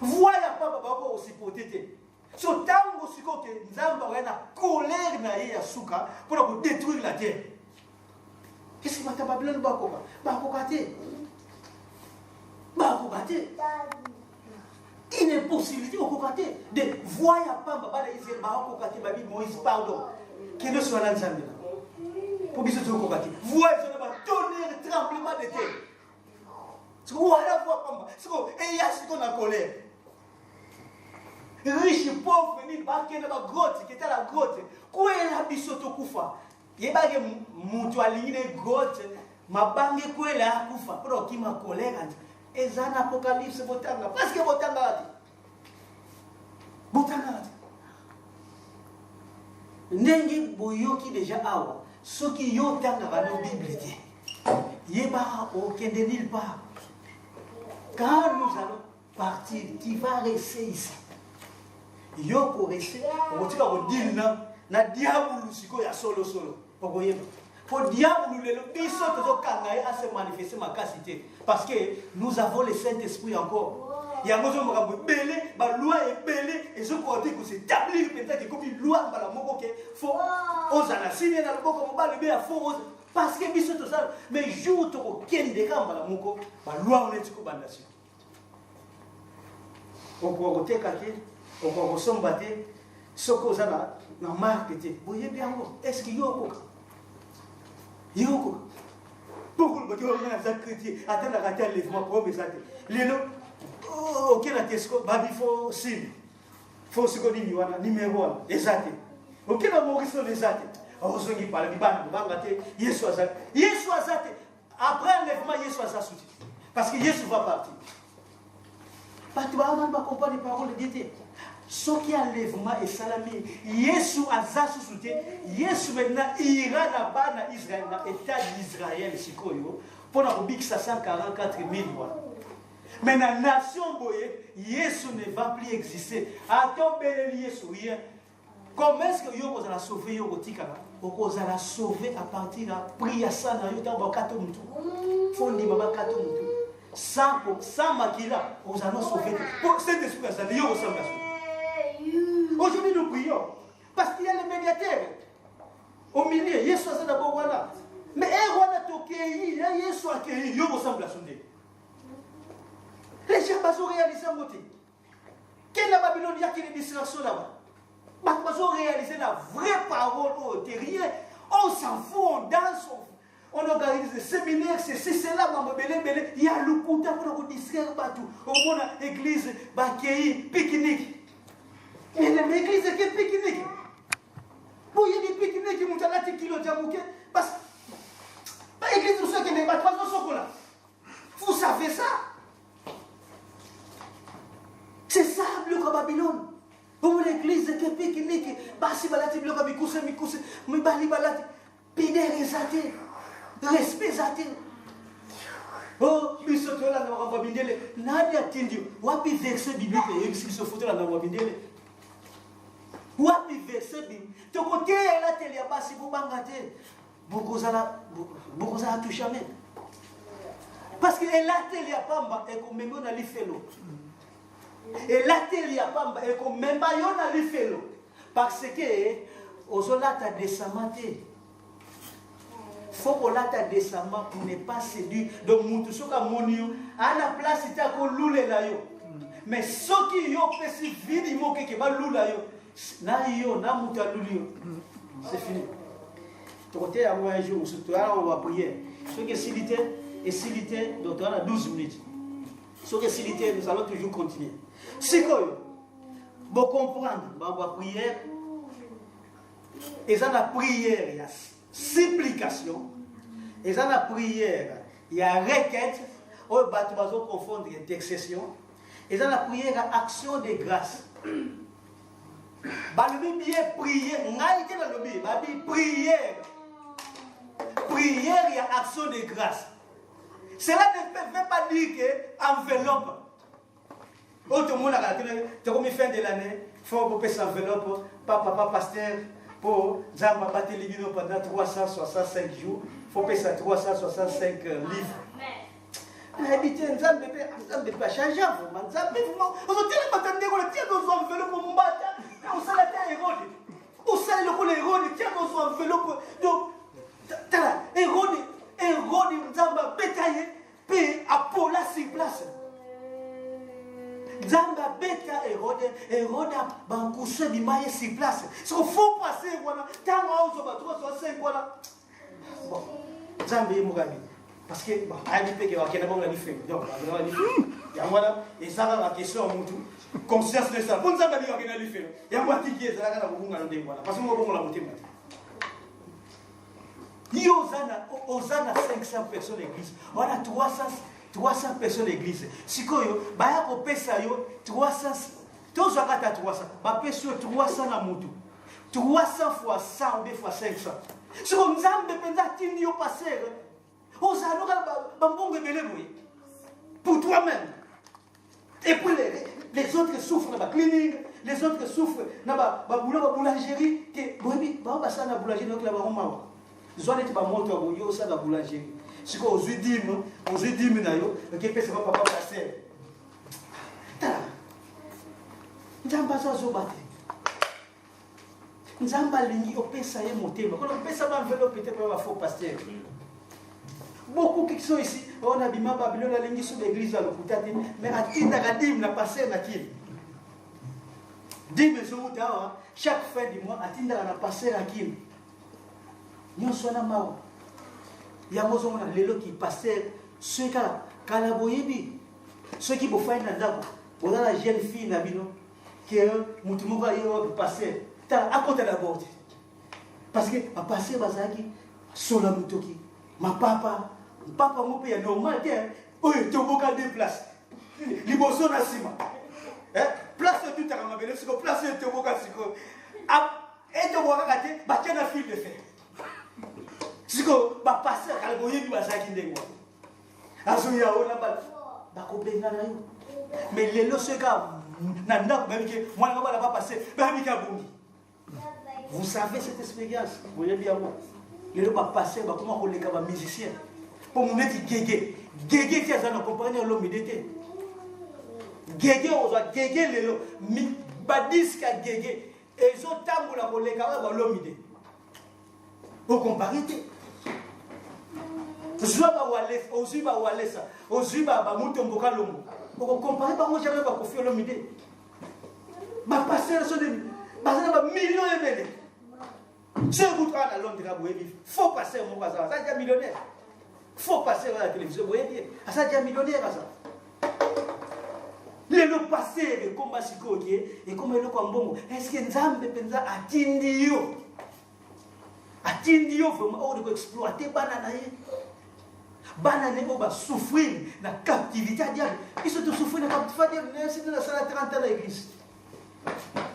Voya pamba bako sipote te. So tango siko ke nzambe wana colère na ye ya suka pour détruire la terre. Qu'est-ce que tu as Babylone bako kate? Bako kate. Une impossibilité au kate de voir pamba bana Israël bako kate babi Moïse pardon. Quel soit la nzambe na. Pour biso to kate. Voix ils ont tonnerre tremblement de terre. C'est quoi la voix pamba? C'est quoi et ya ce qu'on a colère. Riche pauvre venir bakena ba grotte qui était la grotte. Quoi la biso to kufa? Yebage mutu alingine grotte mabange kwela kufa pro ki ma colère. Ezana apocalypse botanga parce que botanga ati. Botanga ati. Ndenge boyoki déjà awa. Ce qui yo tanga dans la Bible dit. Yeba aucun de nulle part. Quand nous allons partir, tu vas rester ici. Yo ko rester, on tika ko dilna na diabulu siko ya solo. Pokoyeba. Pour diabulu le biso to kanga à se manifester ma capacité parce que nous avons le Saint-Esprit encore. Il y a un moment où belé, la loi est belée, et ce côté que c'est établi peut-être que comme loi dans la moko que faut aux anasines dans le moko on va le bien faut parce que biso to ça mais jour to ko kende kamba la moko la loi on est ko bandation. On ko teka ke, on ko somba te, soko za na marque te. Boye bien est-ce que yoko beaucoup de gens ont des chrétiens attendent la rater lèvement pour me ça lelo OK la tesco babi faut sim faut ce qu'on dit wana numéro 1 exact OK na Maurice exact ozongi pala bibana bangate Yesu azate après lèvement Yesu azate parce que Yesu va partir pas tu vas pas comprendre les paroles de Dieu. Ce qui enlèvement et salami, Yesu azasu soutien, Yesu maintenant ira là-bas dans Israël, dans l'état d'Israël, pour la Bible 144 000 mois. Mais dans la nation boye, Yesu ne va plus exister. Attends, Yesu, rien. Comment est-ce que vous allez sauver vous allez sauver à partir de la prière sans sans makila, vous allez sauver. Pour cet esprit, vous allez sauver. Aujourd'hui, nous prions parce qu'il y a le médiateur au milieu. Yesu a d'abord voilà. Mais voilà tokei, Yesu a accueilli, il ressemble à son Dieu. Les gens ont réalisé un côté. Quelle la Babylone, il y a qui est distraction là-bas. Ils ont réalisé la vraie parole au terrier. On s'en fout, on danse, on organise des séminaires, c'est là, il y a le pouta pour distraire partout. Au monde, l'église, pique-nique. Mais l'église est que pique-nique. Pour y a des pique-niques qui montent à la kilo de Jamouké. Parce que l'église, nous sommes qui n'est pas trois ans. Vous savez ça? C'est ça, le Babylone. Pour l'église est que pique-nique. Basi balati, bloc, mikuse, mibali balati. Pide rezate. Respect zate. Oh, bisoto la na wabindele. Nadi atindio. Wapi verset biblique et se fout la na wabindele. Wapi verset biblique. To côté la télé ya basi bobangate. Bokozala tout jamais. Parce que la télé ya pamba et comme même na lifelo. Et la télé ya pamba et comme même ba yo na lifelo. Parce que ozolata desamate. Faut qu'on l'a décemment pour ne pas séduire. Donc, nous sommes à la place, il y a qu'on loue la yo. Mais ce qui yo fait si vite, il faut que va loue la yo. Na yo, na muta loue. C'est fini. Donc, un jour, on va prier. Ce qui est silité, donc on a 12 minutes. Ce qui est silité, nous allons toujours continuer. C'est quoi? Vous comprendre, on va prier. Et ça, la prière, il y a supplication, et dans la prière, il y a requête, on va confondre d'intercession, et dans la prière, il y a action de grâce. Le bien prière, prière, il y a action de grâce. Cela ne veut pas dire que enveloppe. Tout le monde a comme fin de l'année, il faut que cette enveloppe, papa pasteur, pour Zamba battre les livres pendant 365 jours, il faut payer ça 365 livres. Mais habitez, Zamba ne peut pas changer. Vous avez Zamba beta Hérode bankuswe bimaye sur place. Ce qu'il faut passer voilà, tant on se bat 365 voilà. Bon, Zamba est mourabi. Parce que bon, il peut que wakena bon la fait. Donc, la fait. Ya voilà, et ça va la question à mutu. Conscience de ça. Bon Zamba dit wakena li fait. Ya moi tiki ça la kana bunga ndo voilà. Parce que moi bon la mutu. Osana 500 personnes l'église. Voilà 300 personnes l'église. Si koyo baya ko pesa yo 300 tous akata 300 ba pesa 300 na mutu 300 fois 100 ou bien fois 500 si ko nzambe penza tindi yo passer osano ka ba mbongo belé boy pour toi-même et puis les autres souffrent dans la clinique, les autres souffrent dans la boulangerie que boy ba ça na boulangerie donc la ba roma zo net ba moto bo yo ça na boulangerie. Si on se dit, que c'est pas papa passer. Nzamba ça zobate. Nzamba lingi opesa ye motema. Quand on pesa ma enveloppe peut-être pas faux pasteur. Beaucoup qui sont ici, on a bima Babylone la lingi sur l'église à l'hôpital, mais à tinda gadim na passer na kin. Dim zo dawa chaque fin du mois à tinda na passer na kin. Nyo sona mawa. Il y a des gens qui passent, ceux qui ont fait un dabo, on a la jeune fille qui est passer à côté de la porte. Parce que à passer bazaki, sola mutoki, ma papa mon père normal, oh tu as beaucoup de places. Liboso na sima. Place tout à ramabele, c'est que place tu as beaucoup de et tu as beaucoup de fil de fer. Si vous passez à la boye, vous allez mais les lots, vous savez cette expérience. Vous voyez bien, les lots va passer, comment on les musiciens. Pour nous dire Gégé. Gégé qui est en compagnie de l'homme d'été. Gégé, on va Gégé les lots. Badisque à Gégé. Et ils ont tambour la pour les camarades dans l'homme d'été. Vous comparez. Ozuba walesa, Ozuba bamuto mboka longo. Pour comparer par moi jamais pas confier l'homme idée. Ma passer sur des millions de bébés. Si vous travaillez à Londres, il faut passer mon bazar. Ça déjà millionnaire. Faut passer à la télévision, vous voyez. Ça déjà millionnaire ça. Les lots passés de combat sikoye et comme le kombongo. Est-ce que Nzambe penza atindio? Atindio vraiment on doit exploiter banana. Banane va souffrir la captivité à diable. Ils sont tous souffrir la captivité. C'est dans la salle 30 ans à l'église.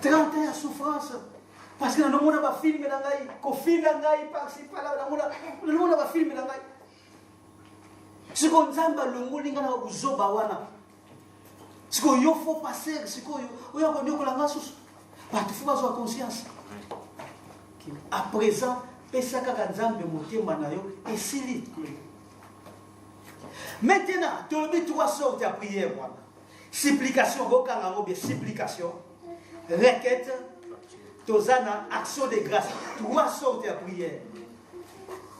30 ans à souffrance. Parce que nous avons pas filmé dans l'aïe. Qu'on filme dans l'aïe, par-ci, par-là. Nous avons pas filmé dans l'aïe. Ce qu'on zamba le mot lingana au zoba wana. Ce qu'on y faut passer. Ce qu'on y a connu que la masse. Parce qu'il faut avoir conscience. À présent, pesaka kanzambe motema na yo esili. Maintenant, tu as mis 3 sortes de prière. Supplication, supplication, requête, tozana, action de grâce. 3 sortes de prière.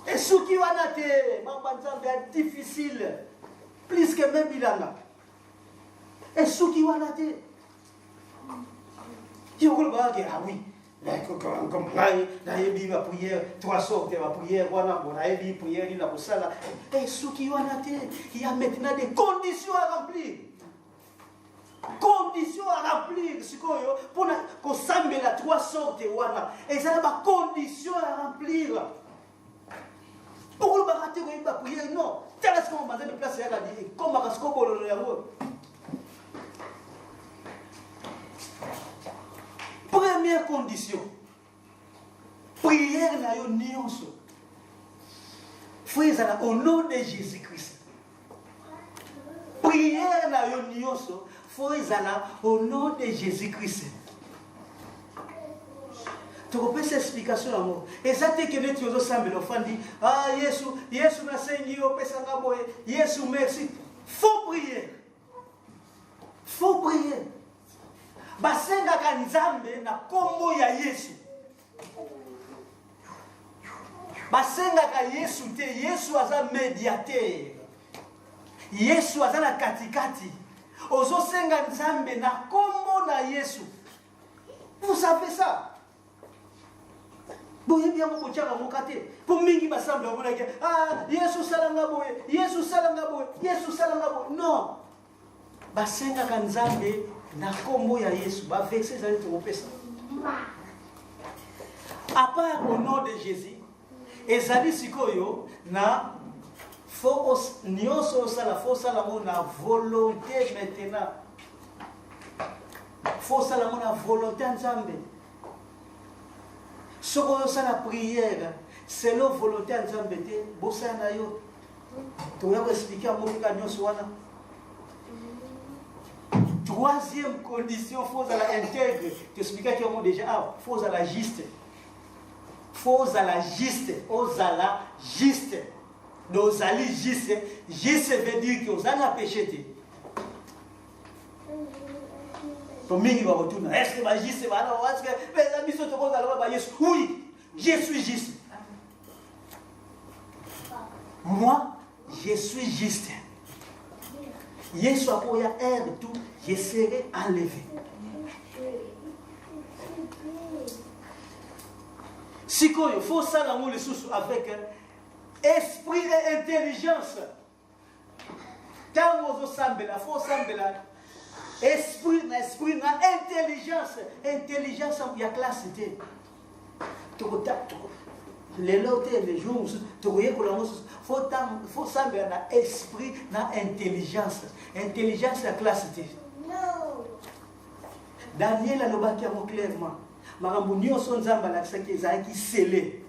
Et ce qui va être difficile, plus que même il en a. Et ce qui va être, tu vas dire, ah oui. Comme la prière, 3 sortes de prière, voilà, la prière, il a pour ça là. Et ce qui il y a maintenant des conditions à remplir. Conditions à remplir. Pour qu'on s'amène la 3 sortes de voilà. Et ça n'a pas conditions à remplir. Pourquoi on va rater la prière? Non. Tel est-ce qu'on va de place à la vie. Comme à ce qu'on va le faire. Première condition, prière n'a eu nuance. Frères, au nom de Jésus-Christ, prière na yo nyonso faut ezala au nom de Jésus-Christ. Tu peux cette explication l'amour. Et ça te que tu os semble l'enfant dit ah Yesu na sengi yo pesa ngaboye Yesu merci. Faut prier. Faut prier. Basenga ka nzambe na kombo ya Yesu. Basenga ka Yesu te Yesu aza médiateur. Yesu aza na katikati. Ozo senga nzambe na kombo na Yesu. Vous savez ça? Boye bien mo kochaka mokate. Pour mingi basambe on que ah Yesu salanga boye, Yesu salanga boye, Yesu salanga boye. Non. Basenga ka nzambe na kombo ya Yesu. Ba verset za to pesa. À part au nom de Jésus, ezali sikoyo na faut nyonso sala faut sala na volonté maintenant. Faut sala na volonté nzambe. Soko sala prière, c'est la volonté nzambe te bosa na yo. Tu vas expliquer à mon nyonso wana. Troisième condition, faut la intègre. Tu expliques comment déjà faut la juste. Faut la juste, osala juste. Nos alliés juste, juste veut dire que vous avez péché. Pour moi, il va retourner. Est-ce que ma juste va alors est-ce que mes amis sont au Jésus? Oui, je suis juste. Moi, je suis juste. Yesu apoya air tout, je serai enlevé. Si il faut ça l'amour les sous avec esprit et intelligence. Quand vous semblez là, faut sembler là. Esprit, intelligence. Intelligence, il y a classe. Les lots, les jours, il faut sembler là, esprit, intelligence. Intelligence, la classe. Daniel a le clairement. Marambounio son zamba la qui scellé.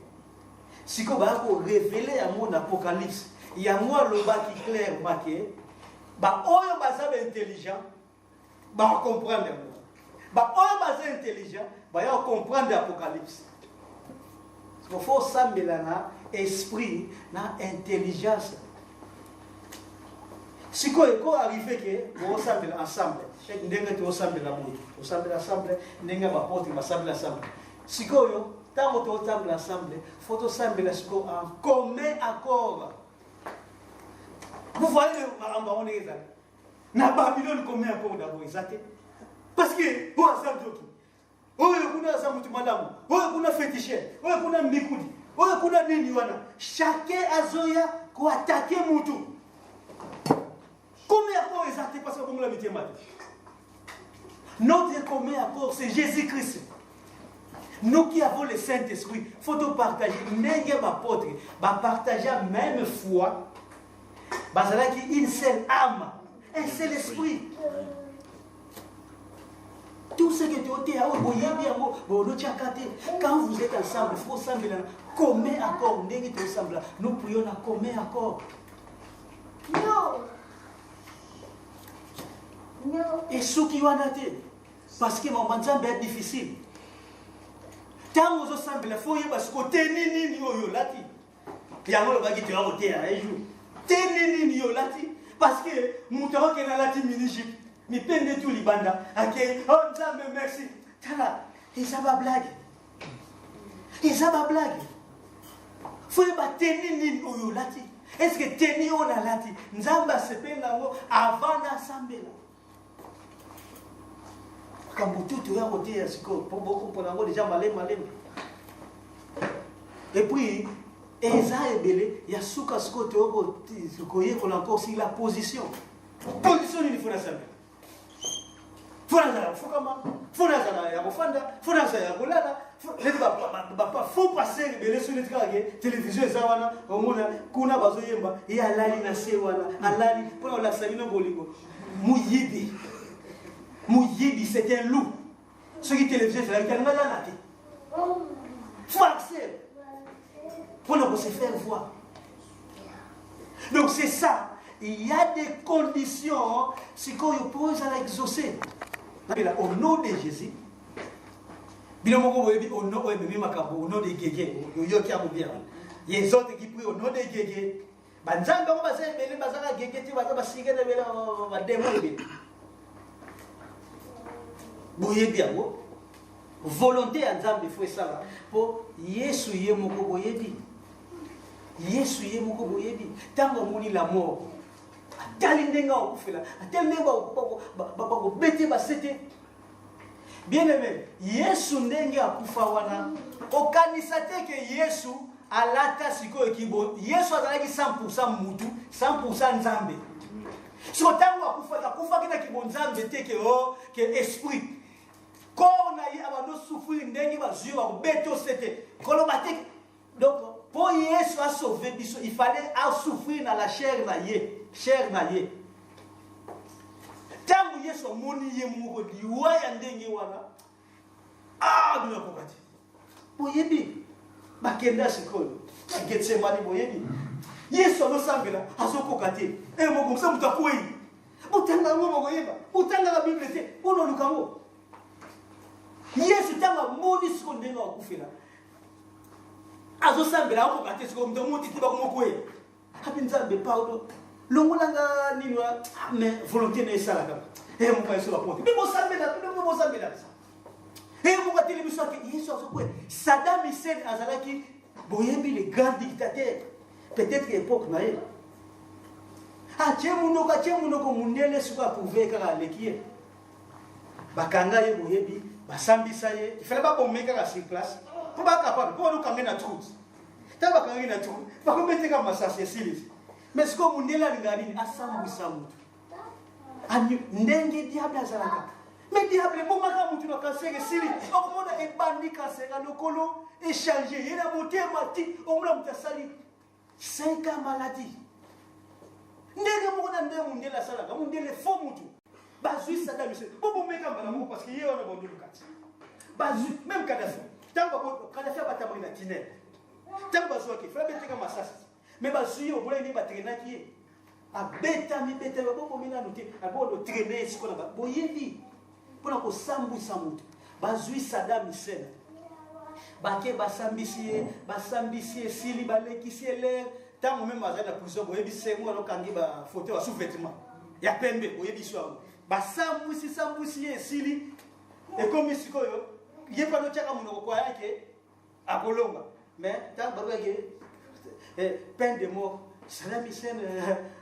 Si on va révéler à mon apocalypse, il y a moi le bas qui clair marqué. Bah oyo bazab intelligent, bah comprendre. Bah oyo bazab intelligent, bah on comprendre l'apocalypse. Il faut sembler na esprit, na intelligence. Si on arrive que vous ensemble ensemble, ndenge tu ensemble la monde, ensemble ensemble, ndenge ba porte ensemble ensemble. Si on tant que tu ensemble ensemble, faut ensemble en commun accord. Vous voyez maramba on est là. Na Babylone commun accord d'abord exacté. Parce que vous ensemble tout. Oyo kuna ensemble tu madame. Oyo kuna fétiche. Oyo kuna mikudi. Oyo kuna nini wana. Chacun azoya ko attaquer mutu. Combien accord exacté parce que vous la mettez mal. Notre commun accord c'est Jésus-Christ. Nous qui avons le Saint-Esprit, il faut tout partager. N'est-ce pas apôtre, partager la même foi. Une seule âme, un seul esprit. Tout ce que tu as dit, quand vous êtes ensemble, il faut ensemble, commun accord. Nous prions à commun accord. Et ceux qui ont été, parce que mon mandat est difficile. Tant aux ensemble, il faut y avoir ce côté ni lati. Il y a un bagage qui a ôté un jour. Ténini lati. Parce que mon temps qui est dans la Égypte, mais peine de tout les bandes. Ok, oh Nzambe merci. Tala, et ça va blague. Et ça va blague. Faut y avoir ténini lati. Est-ce que ténini on a lati? Nzambe se peine avant d'ensemble. Quand tu as ôté un score, pour beaucoup pour l'envoi déjà malé. Et puis, Eza et Belé, il y a souka ce côté qu'on a encore aussi la position. Position il faut la savoir. Faut passer Belé sur le télévision Zawana, au monde, Kuna Bazoyemba, et à l'ali na Sewana, à l'ali, pour la Salina Boligo. Mouyidi. Mouyidi, c'est un loup. Ce qui télévision, c'est un malade. Faut accepter. Pour se faire voir. Donc c'est ça. il y a des conditions, c'est qu'on pose à l'exaucer. Au nom de Jésus, au nom de Gégé, les autres qui prient au nom de Gégé, volonté à Nzambe faut ça pour Yesu yemoko boyebi Yesu yemoko boyebi tango moni la mort atali ndenga okufela atali ndenga ba bete ba sete bien aimé Yesu ndenge akufa wana okanisa te ke Yesu alata siko ekibo Yesu azalaki 100% mutu 100% Nzambe siko tango akufa kina kibo Nzambe te ke esprit corps na ye abando souffrir ndenge bazui ba beto c'était koloba te donc pour Yesu a sauvé biso il fallait à souffrir dans la chair na ye tangu Yesu moni ye moko liwa ya ndenge wana bino kokati boyebi bakenda sikolo Getsemani boyebi Yesu anosambela azokokati moko msa mutakwei utanga ngo boyeba utanga la Bible te ono lukango Yesu tanga moni siko ndenga wakufela azosambela akokati siko mutamuti tiba kumokwe hapi Nzambe Paulo longolanga ninwa mais volonté na esala kaka moko yesu la ponte mais bosambela moko télévision ke Yesu azokwe Saddam Hussein azalaki boyebi les grands dictateurs peut-être époque na ye chemunoko mundele siko aprouver kaka lekie bakanga ye boyebi basambisa ye il fallait pas bomber kaka sur place pour pas capable pour nous kanga na truth taba kanga na truth ba ko meteka masasi esili mais ce que mundele alingani asambisa mutu ani ndenge diable azalaka mais diable bomaka mutu na cancer esili okomona ebandi cancer lokolo échanger yena motema ti omula mutasali 5 ans maladie ndenge moko na ndenge mundele asalaka mundele faux mutu bazui Saddam Hussein bomeka mbala parce que yeye wana bondo lukati bazui même Kadhafi tango Kadhafi batamaki na tunnel tango bazui ki fera beteka masasi mais bazui au bola ni batrenaki ye abeta bomina noté abodo traîner siko na boyebi pona ko sambu samutu bazui Saddam Hussein bake basambisi sili balekisi l'air tango même azana prison boyebi sengo alokangi ba photo wa sous-vêtement ya pembe boyebi so sambusi esili ekomi sikoyo ye pano chaka munoko kwa yake akolonga mais tant babake peine de mort Saddam Hussein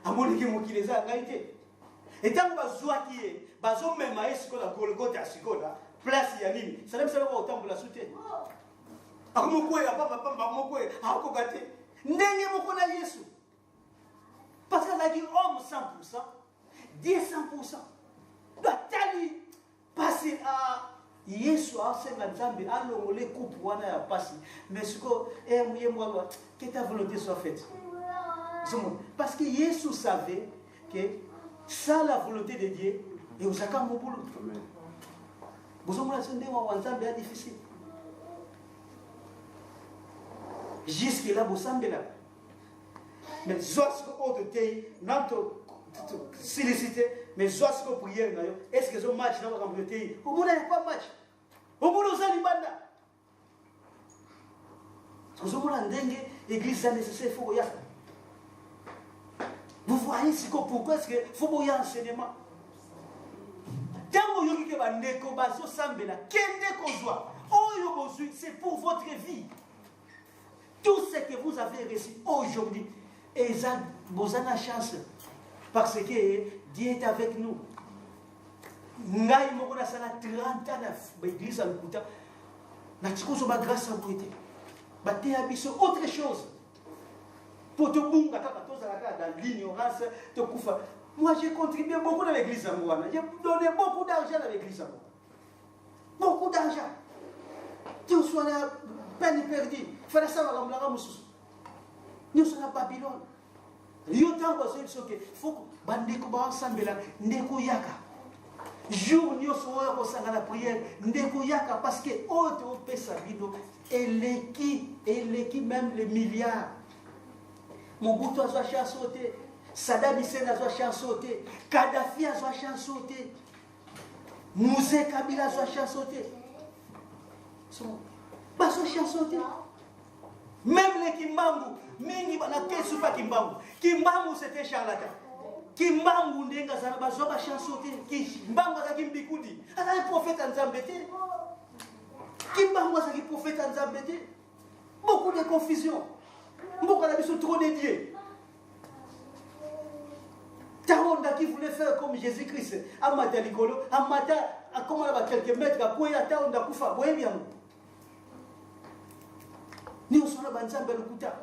amoniki mokileza ngaite etango bazwaki ye bazomema esiko na Golgotha sikola place ya nini Saddam Hussein ko otambola sute akomokwe papa mokwe akokate ndenge moko na Yesu parce que la dit homme 100% Dieu 100% batali passer à Yesu asenga Nzambe alongole coupe wana ya pasi mais siko muye mwa que ta volonté soit faite parce que Yesu savait que ça la volonté de Dieu et uzaka mobulu bozomona sende wa Nzambe est difficile jusque là bosambela mais zosko odote nanto sollicité mais zosko prière na yo est-ce que zo match na ba communauté au monde pas match au monde osali banda kozomona ndenge église nécessaire faut ya vous voyez ce que pourquoi est-ce que faut boya enseignement tango yoki ke bandeko bazo sambela kende kozwa oyo bozui c'est pour votre vie tout ce que vous avez reçu aujourd'hui et ça vous avez la chance parce que Dieu est avec nous. Ngai moko na sala 30 ans na église à Lukuta. Na tikoso ba grâce à vous. Ba te abiso autre chose. Pour te bunga kaka tozalaka dans l'ignorance te kufa. Moi j'ai contribué beaucoup dans l'église à Mouana. J'ai donné beaucoup d'argent dans l'église à Mouana. Beaucoup d'argent. Tu sois là peine perdue. Fallait ça la mlanga mususu. Nous sommes à Babylone. Yo tango soke faut bandeko ba sambela ndeko yaka jour nyoso oyo ko sanga la prière ndeko yaka parce que autre pesa bido eleki même les milliards mon bouton soit chasse sauté Saddam Hussein a chansoté, Kadhafi a chansoté, Mouzé Kabila a chansoté. Pas chansoté. Même les Kimbangu, mingi bana kesu pas Kimbangu. Kimbangu c'était charlatan. Kimbangu ndenga sana bazoba chansoté. Kimbangu za Kimbikudi. Ata un prophète en Zambété. Kimbangu za prophète en Zambété. Beaucoup de confusion. Beaucoup de trop dédiés. Taronda qui voulait faire comme Jésus-Christ, Amata Nicolo, Amata, à comment on a quelques mètres, à quoi il y a Taronda Koufa, oui bien. Nous sommes dans le Kuta.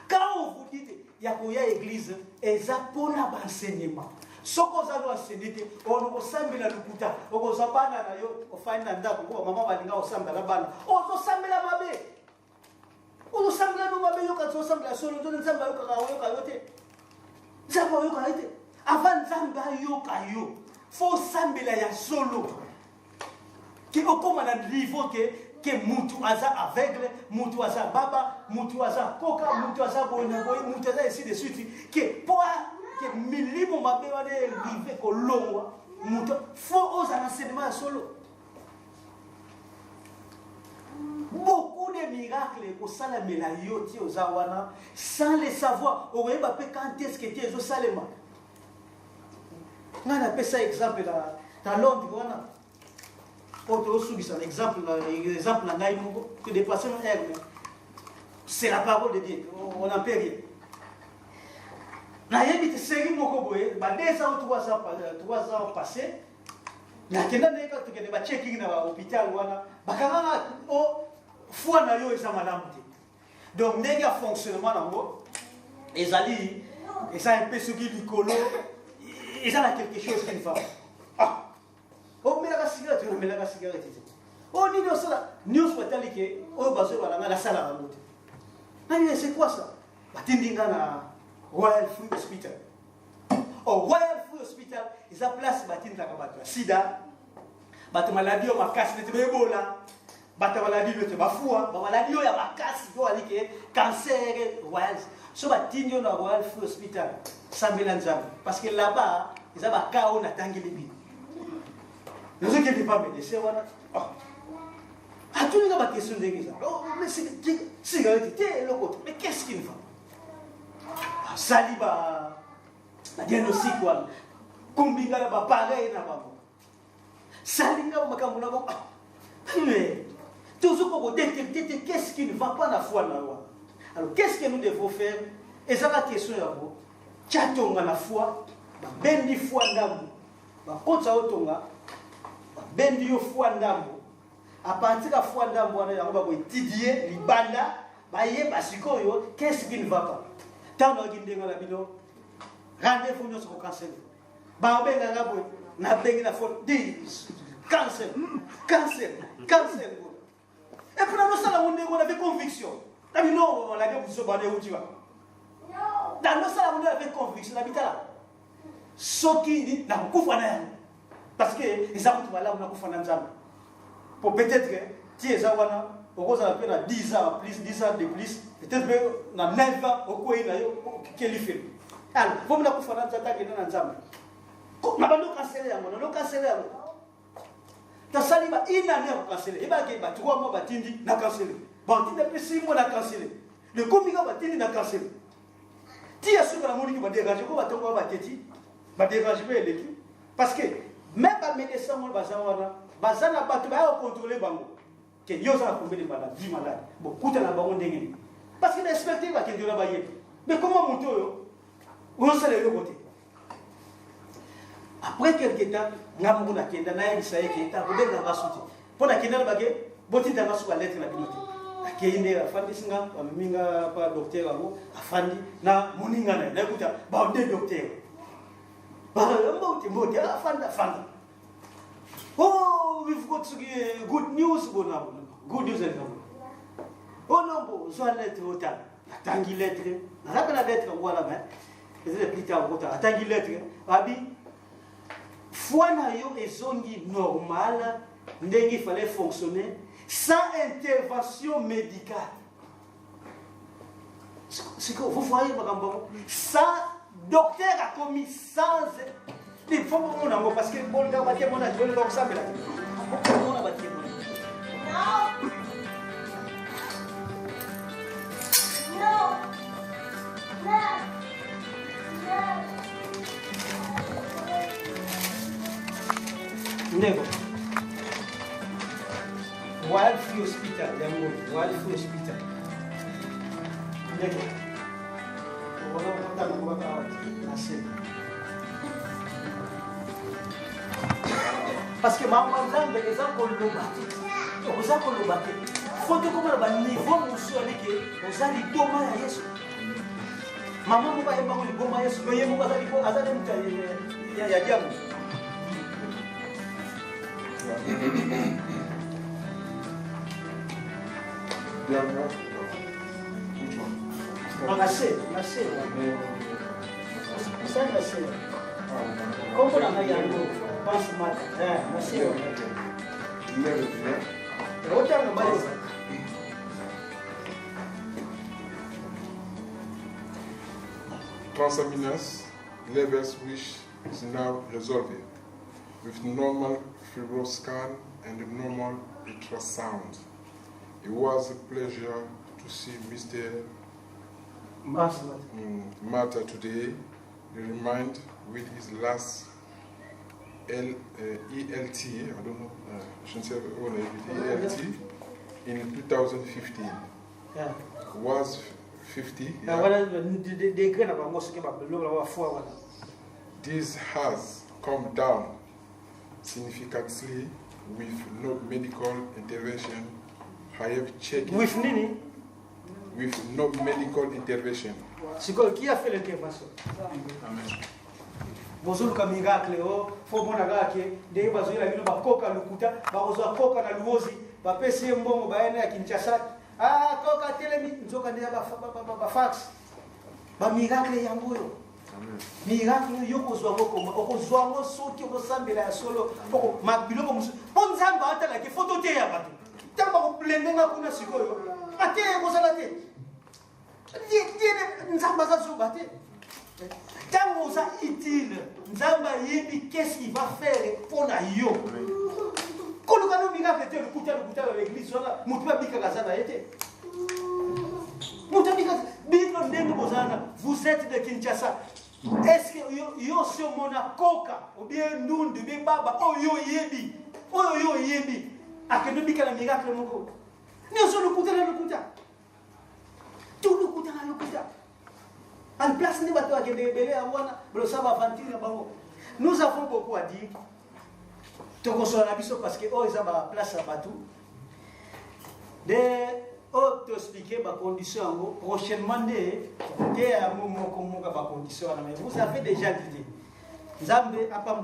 Quand vous dites, il y a une église, et ça pour l'enseignement. Ce qu'on a enseigné, on a ensemble la Kuta, on a ensemble la Fainanda, maman va dire ensemble la banne, on a ensemble la Mabé. On a ensemble la Mabé, on a ensemble la Solo, on a ensemble la Yote. Zamba yoka ite. Avant zamba yoka yo. Faut sambela ya solo. Qui au comme à niveau que mutu aza aveugle, mutu aza baba, mutu aza koka, mutu aza bonaboy, mutu aza ainsi de suite. Que pour que milimo mabe wane rive ko longwa, mutu faut aux enseignements solo. Beaucoup de miracles au salamela yoti aux awana sans le savoir. Au voyez pas quand est-ce que tu es au salema. On a appelé ça exemple dans Londres. Voilà. Autre chose, un exemple dans Naïmo que des personnes aiment. C'est la parole de Dieu. On n'en peut rien. Naïmi série mokoboé. Bah 2 ans ou 3 ans passés. Na kenda neka tukende ba checking na hôpital wana. Bakanga o foi na yo eza malamu te. Donc ndenge ya fonctionnement nango ezali eza un peu soki likolo eza na quelque chose qui ne va pas. Ah. O mela ka cigarette, on mela ka cigarette. O ni do sala news patali ke o bazo balanga la sala rango te. Nani c'est quoi ça? Batindinga na Royal Free Hospital. Au Royal Free Hospital, ils ont place batinda ka bato sida. Bato maladie o makasi nete bebola. Bata maladie nete bafua, ba maladie ya makasi do alike cancer royal. So batinyo na Royal Free Hospital. Sambela nzambe parce que là-bas, ils ont ba kao na tangi libi. Nous qui n'est pas médecin wana. Ah, tu n'as pas question de ça. Oh, mais c'est cigarette, t'es l'autre. Mais qu'est-ce qu'il va? Saliba na diagnostic wana. Kumbinga na ba pareil na ba. Salinga makambo na ba. Mais toujours pour détecter qu'est-ce qui ne va pas dans la foi. Alors, qu'est-ce que nous devons faire? Et ça la question à vous. Tchatonga la foi, bendi foi ndambo. Ba kotsa otonga, bendi yo foi ndambo. À partir de la foi ndambo on va étudier libanda, ba yeba sikoyo, qu'est-ce qui ne va pas? Tant on ndenga la bino. Rendez-vous nous sur cancer. Ba benga ngabo na bengi na foi di cancer. Et pour nous, ça, on avait conviction. Non, on avait vous dans nos salles, on avait conviction. Ce qui dit, parce que les hommes là, on a confiance en pour peut-être que tu es à 10 ans plus, 10 ans de plus, peut-être que dans 9 ans, au coin de fait. Alors, vous me confiance en Zambie. On a cancellé. Tasaliba une année à canceller. Et bien, 3 mois, batindi, n'a cancellé. Batindi, après 6 mois, n'a cancellé. Le comica batindi, n'a cancellé. Tu as su que la monique va dégager, comment va dégager l'équipe. Parce que même pas médecin, bazana batu va contrôler bango. Que yosa a combien de malades, 10 malades. Bon, coûte la baron dengue. Parce que l'expectative va qu'il y a mais comment monter où on s'est le côté? Après quelques temps, ngamu na kenda na yisa yake ta kubenga ngasuti pona kenda na bage boti tanga suka lettre na binote akende afandi singa aminga pa docteur abo afandi na muninga na kuta ba de docteur ba mbote afandi oh we've got good news bona good news and oh non bo so lettre ota atangi lettre na la lettre wala mais c'est plus tard ota atangi lettre abi foi na yo ezongi normal ndenge il fallait fonctionner sans intervention médicale. C'est que vous voyez makambo sans docteur a commis sans. Il faut que mon amour, parce que bon, gars, bâtir mon âge, je vais le ça, mais là. Pourquoi on a bâti mon âge? Nego. Wild Free Hospital, Wild Free Hospital. Nego. Parce que maman Nzambe eza koloba oza koloba te foto komona baniveau mosu aleke oza liboma ya Yesu mama moko ayembango liboma ya Yesu me ye moko aza ne mutu ya diabo Como na minha passe mais, nasceu. Outra não mais. Transaminase levels which is now resolved with normal fibroscan and normal ultrasound. It was a pleasure to see Mr. Mata today. He remained with his last ELT, I don't know, ELT, in 2015. Yeah. Was 50. This has come down significantly with no medical intervention. I have checked with Nini? With no medical intervention. Qui a fait l'intervention? Bozuluka miracle o fo bona gake de bazoila bino bakoka lukuta bazoa koka na luozi bapesi mbongo baene ya Kinshasa koka telemi nzoka ndia ba fax ba miracle yango yo miracle yo kozwa ngoko okozwa ngo soki okosambela ya solo poko mabiloko musu onzamba atala ke photo te ya bato tamba ko blendenga kuna sikoyo ate kozala te nzamba za zuba te. Quand on est utile, Nzamba yebi qu'est-ce qu'il va faire pour la yo. Quand on a le miracle, le couteau avec l'église, on a moutoua bika gazana été. Moutoua bika, bika ndenge bozana. Vous êtes de Kinshasa. Est-ce que yo sur mon coca ou bien nous de bien baba oh yo yebi à que nous bika le miracle mon go. Nous sommes le couteau. Tout le couteau. En place de bateau à Guébélé, nous avons beaucoup à dire. Parce que ils ont la place à bateau. De expliquer ma condition prochainement vous avez déjà l'idée. Zambé a pas